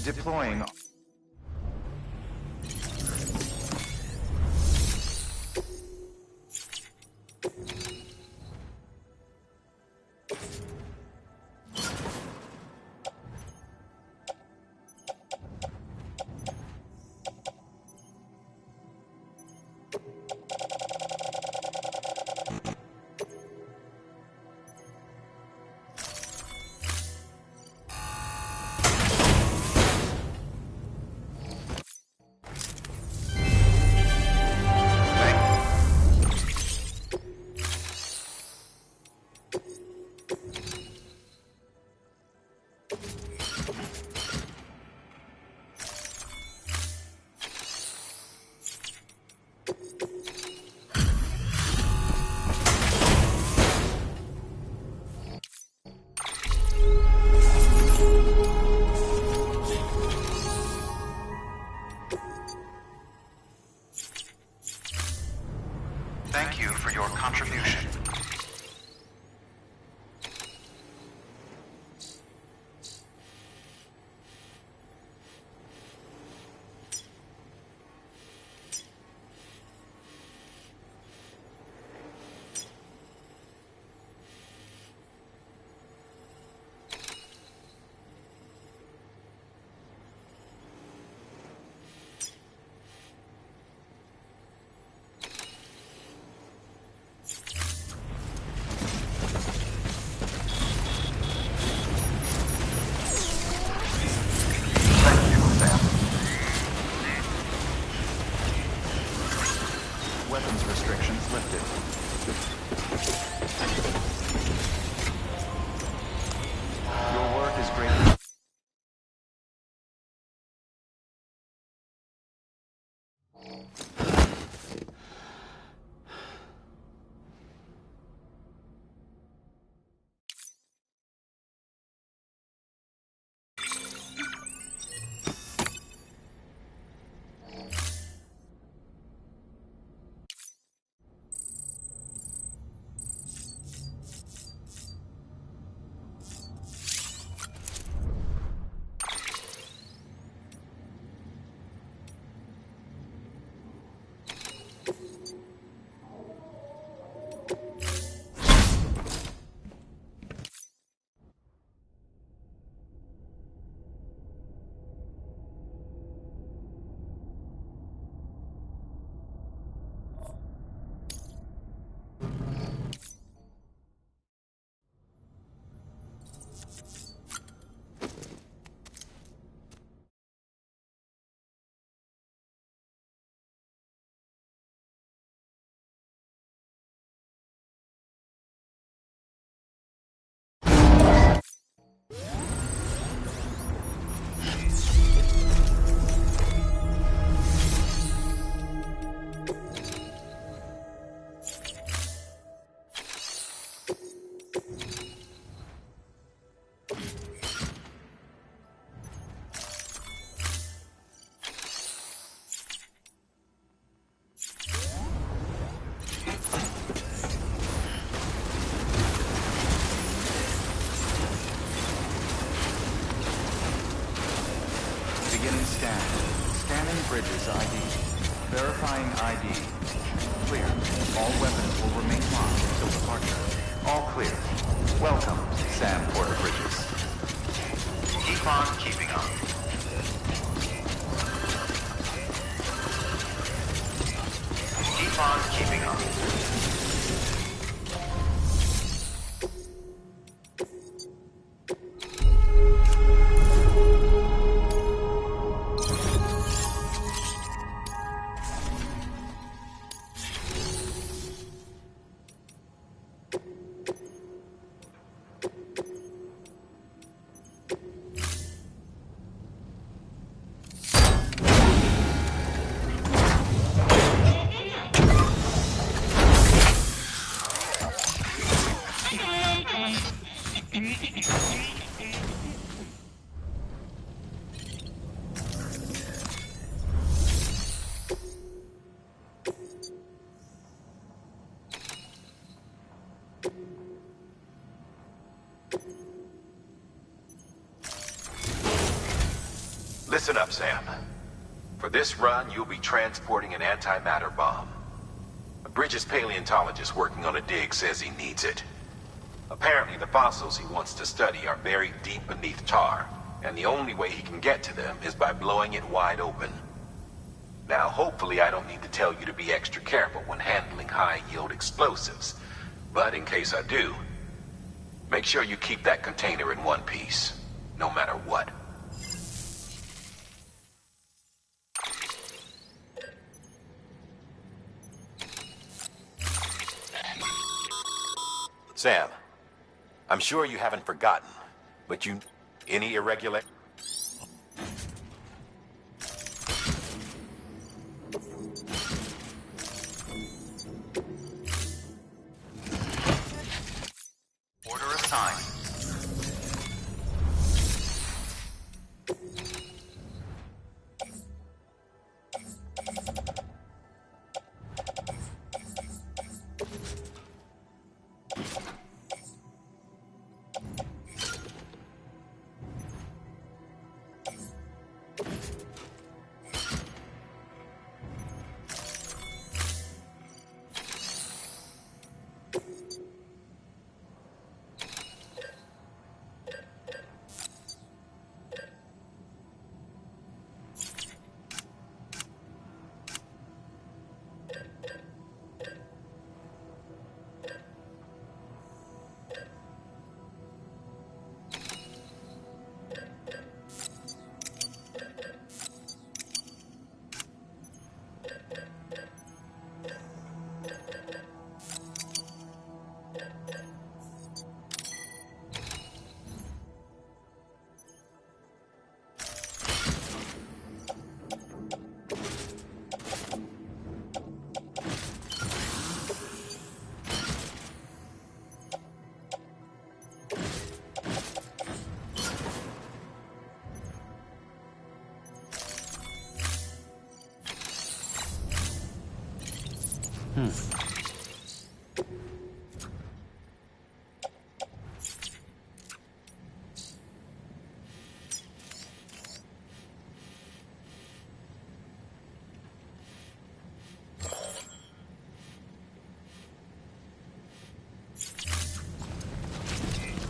Deploying. Thank you for your contribution. Weapons restrictions lifted. Your work is greatly... weapons ID. Verifying ID. Clear. All weapons will remain locked until departure. All clear. Welcome, Sam Porter Bridges. Keep on keeping on. Keep on keeping on. Listen up, Sam. For this run, you'll be transporting an antimatter bomb. A Bridges paleontologist working on a dig says he needs it. Apparently, the fossils he wants to study are buried deep beneath tar, and the only way he can get to them is by blowing it wide open. Now, hopefully I don't need to tell you to be extra careful when handling high-yield explosives, but in case I do, make sure you keep that container in one piece, no matter what. Sam, I'm sure you haven't forgotten, but any irregular... Order assigned.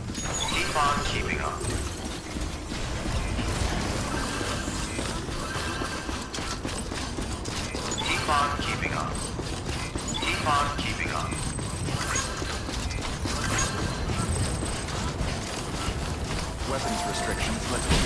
Keep on keeping on. Keep on keeping on. Keep on keeping on. Weapons restrictions lifted.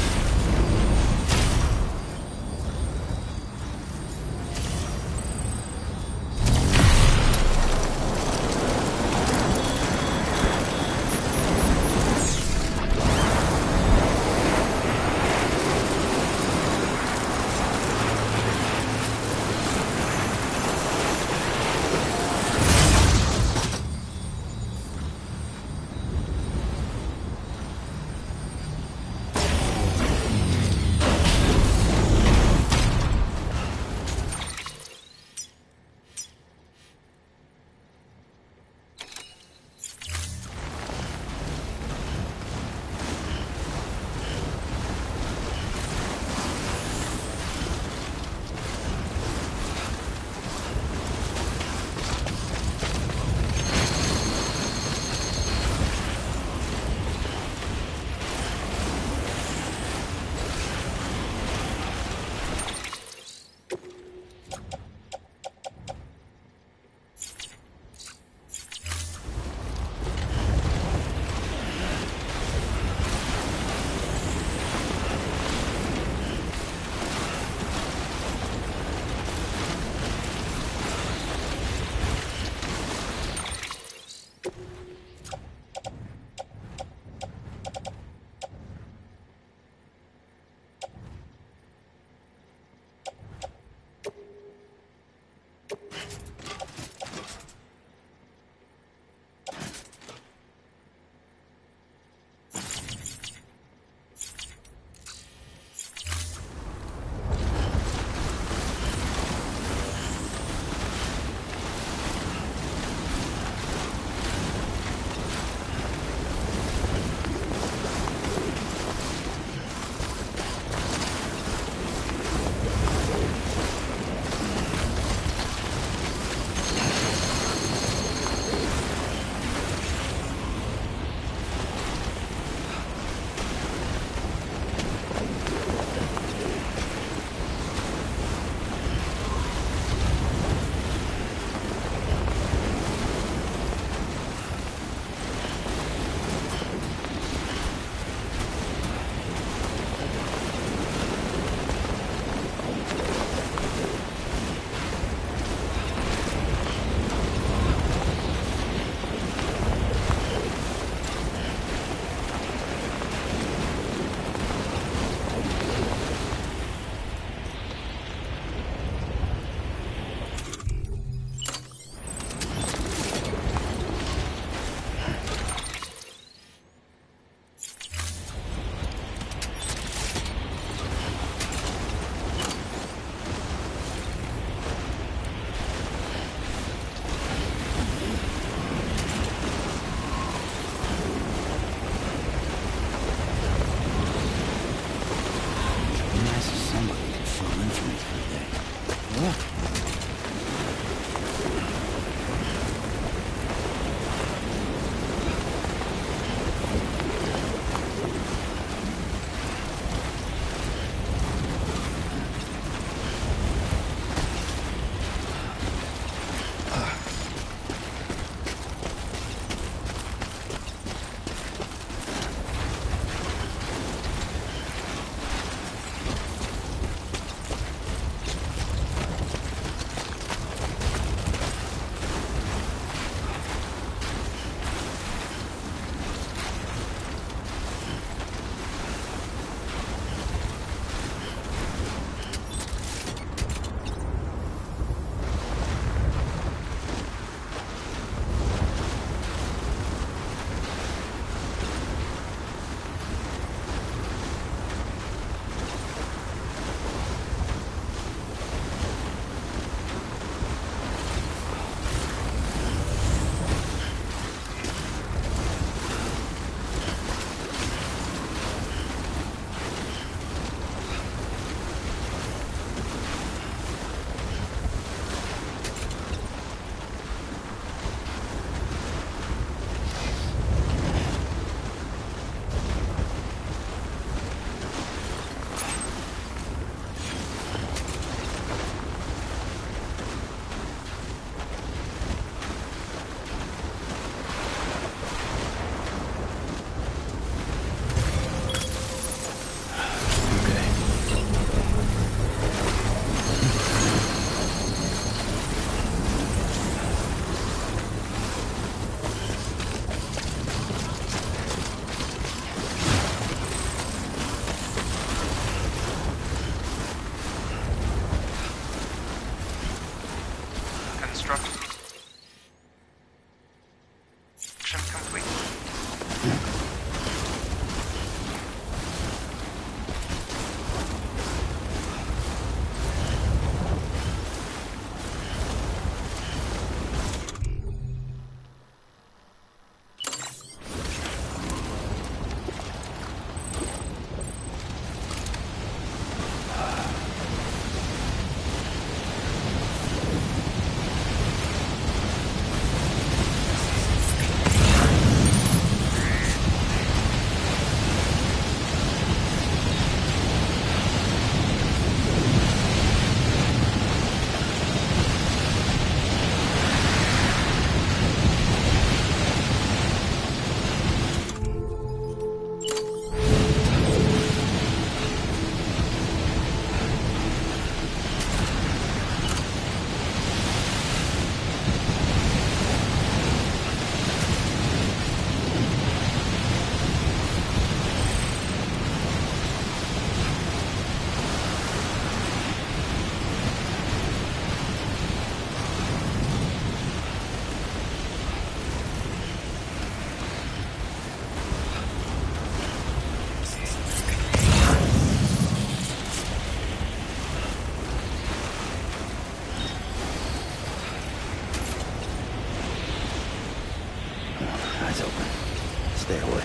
stay away.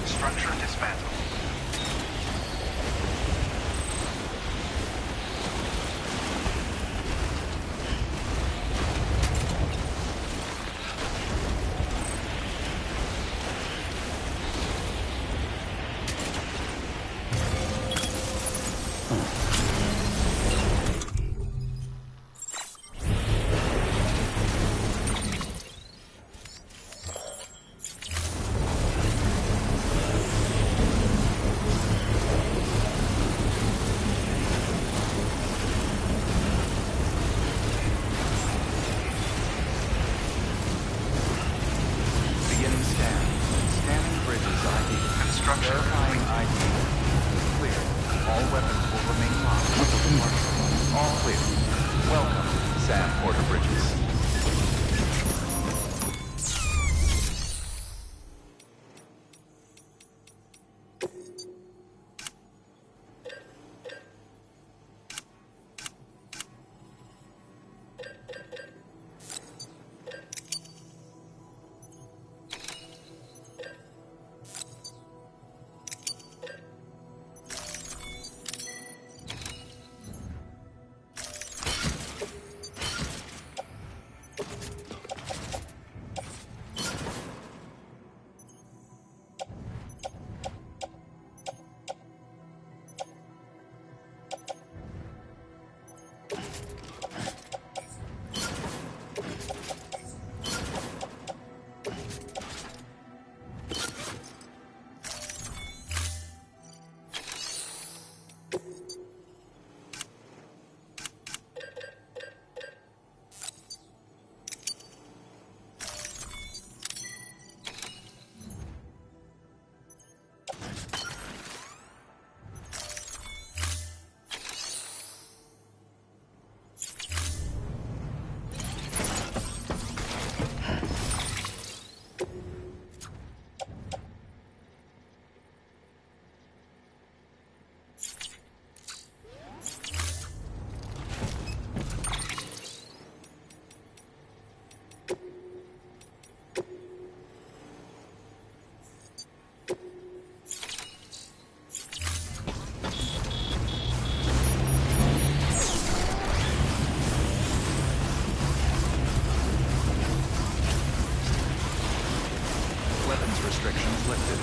Structure dismantled. Verifying ID. Clear. All weapons will remain locked until departure. All clear. Welcome, Sam Porter Bridges. Restrictions lifted.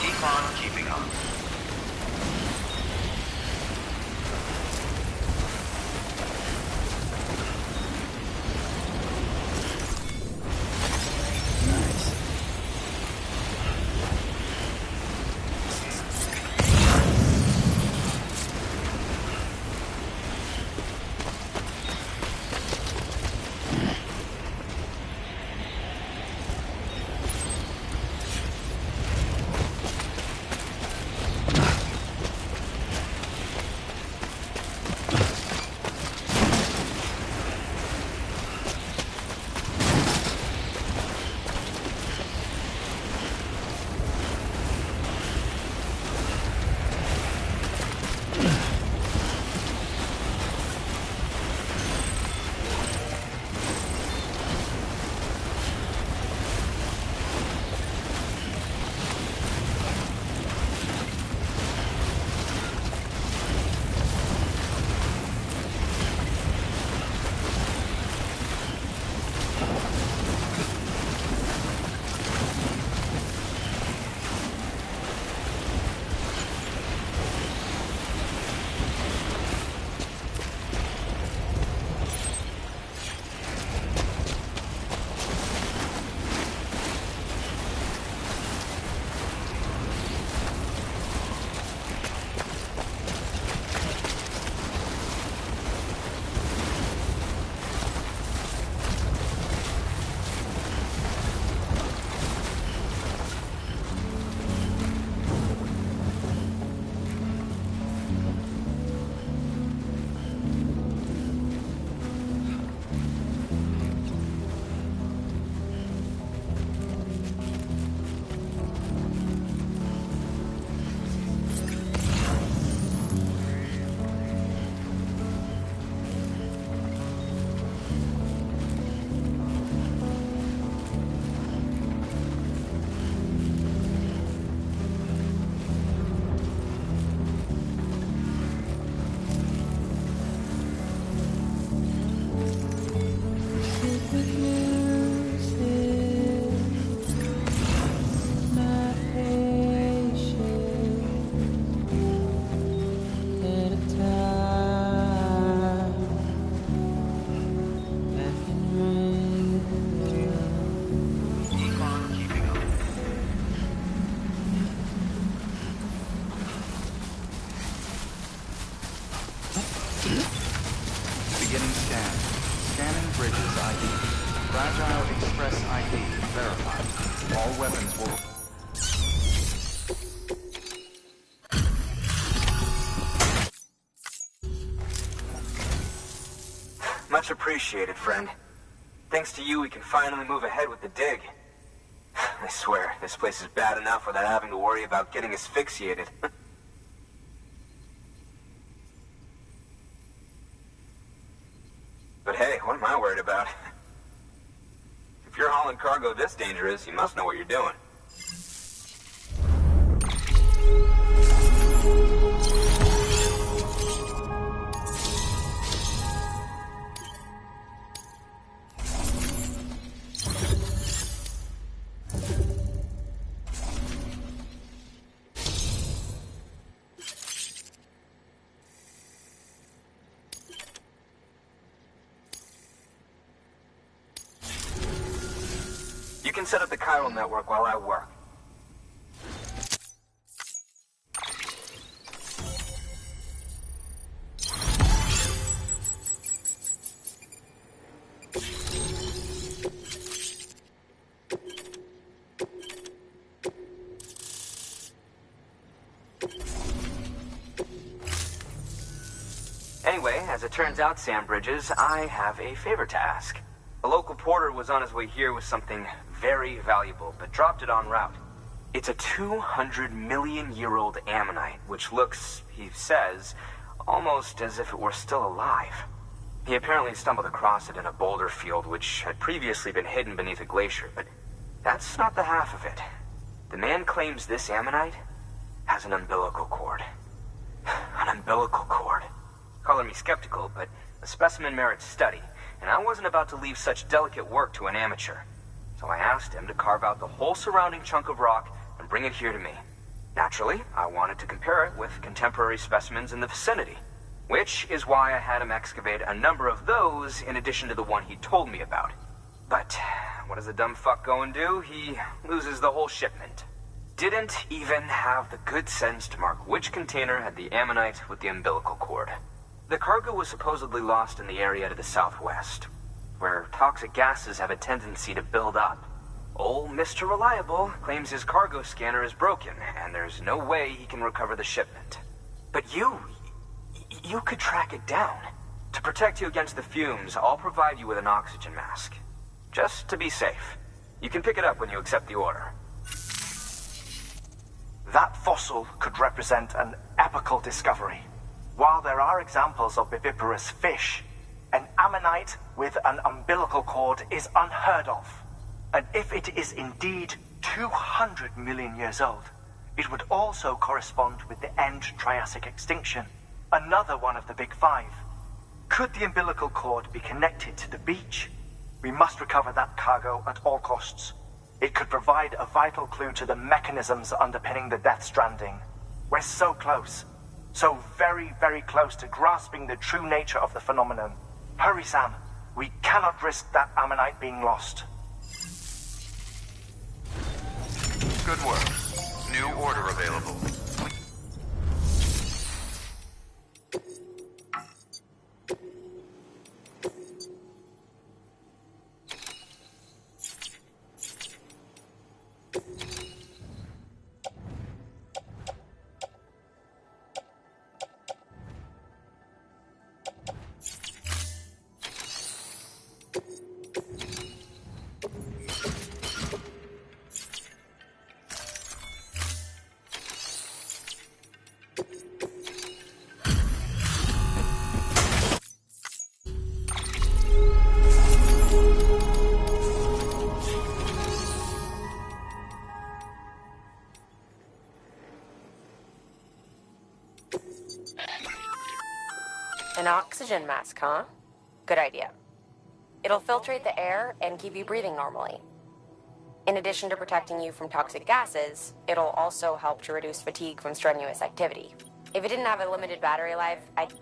Keep on keeping on. Nice. Beginning scan. Scanning bridges ID. Fragile Express ID verified. All weapons will... Much appreciated, friend. Thanks to you, we can finally move ahead with the dig. I swear, this place is bad enough without having to worry about getting asphyxiated. But hey, what am I worried about? If you're hauling cargo this dangerous, you must know what you're doing. You can set up the chiral network while I work. Anyway, as it turns out, Sam Bridges, I have a favor to ask. A local porter was on his way here with something very valuable, but dropped it en route. It's a 200-million-year-old ammonite, which looks, he says, almost as if it were still alive. He apparently stumbled across it in a boulder field which had previously been hidden beneath a glacier, but that's not the half of it. The man claims this ammonite has an umbilical cord. An umbilical cord. Color me skeptical, but the specimen merits study, and I wasn't about to leave such delicate work to an amateur. So I asked him to carve out the whole surrounding chunk of rock and bring it here to me. Naturally, I wanted to compare it with contemporary specimens in the vicinity, which is why I had him excavate a number of those in addition to the one he told me about. But what does the dumb fuck go and do? He loses the whole shipment. Didn't even have the good sense to mark which container had the ammonite with the umbilical cord. The cargo was supposedly lost in the area to the southwest, where toxic gases have a tendency to build up. Old Mr. Reliable claims his cargo scanner is broken, and there's no way he can recover the shipment. But you could track it down. To protect you against the fumes, I'll provide you with an oxygen mask. Just to be safe. You can pick it up when you accept the order. That fossil could represent an epochal discovery. While there are examples of viviparous fish, an ammonite with an umbilical cord is unheard of. And if it is indeed 200 million years old, it would also correspond with the end Triassic extinction, another one of the big five. Could the umbilical cord be connected to the beach? We must recover that cargo at all costs. It could provide a vital clue to the mechanisms underpinning the Death Stranding. We're so close. So very, very close to grasping the true nature of the phenomenon. Hurry, Sam. We cannot risk that ammonite being lost. Good work. New order available. An oxygen mask, huh? Good idea. It'll filtrate the air and keep you breathing normally. In addition to protecting you from toxic gases, it'll also help to reduce fatigue from strenuous activity. If it didn't have a limited battery life, I'd...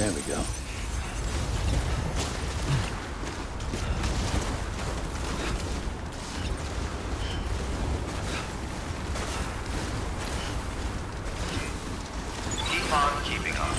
There we go. Keep on keeping on.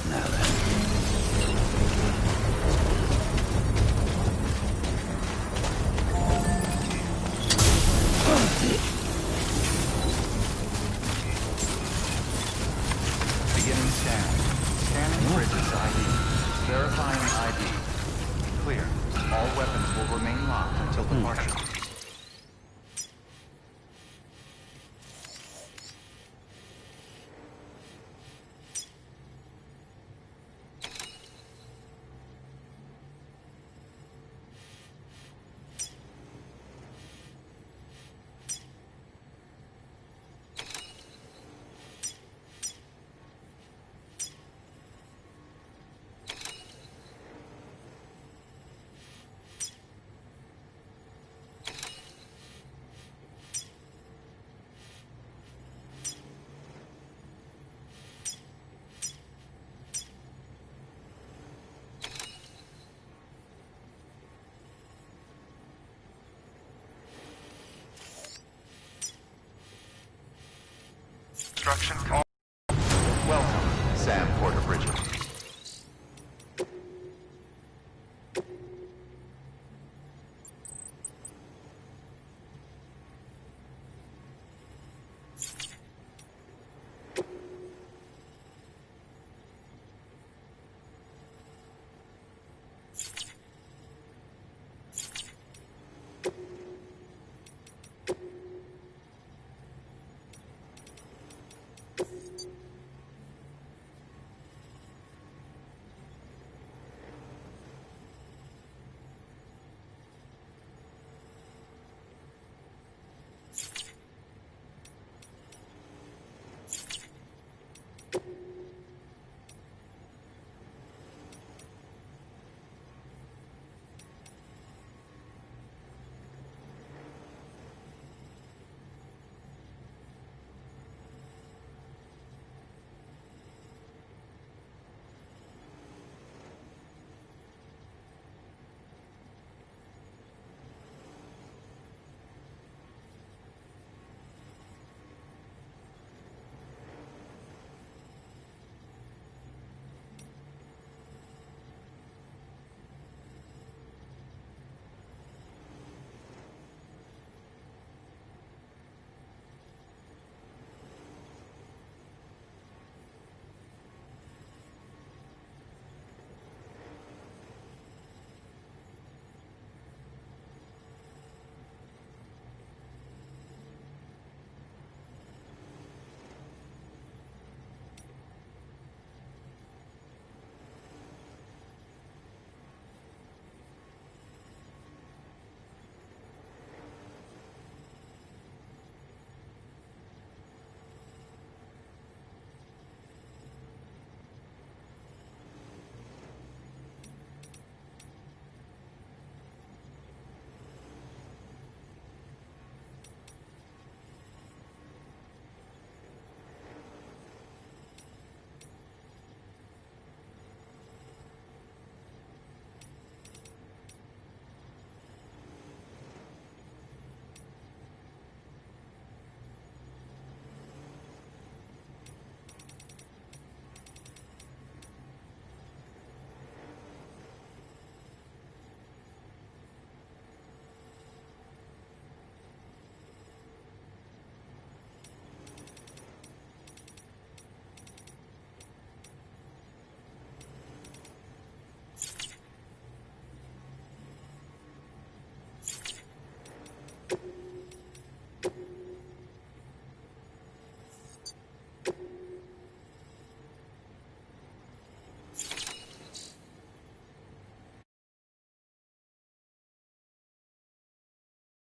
Now then. Beginning scan. Scanning Bridges ID. Verifying ID. Clear. All weapons will remain locked until departure. Instruction. Welcome, Sam Porter Bridges.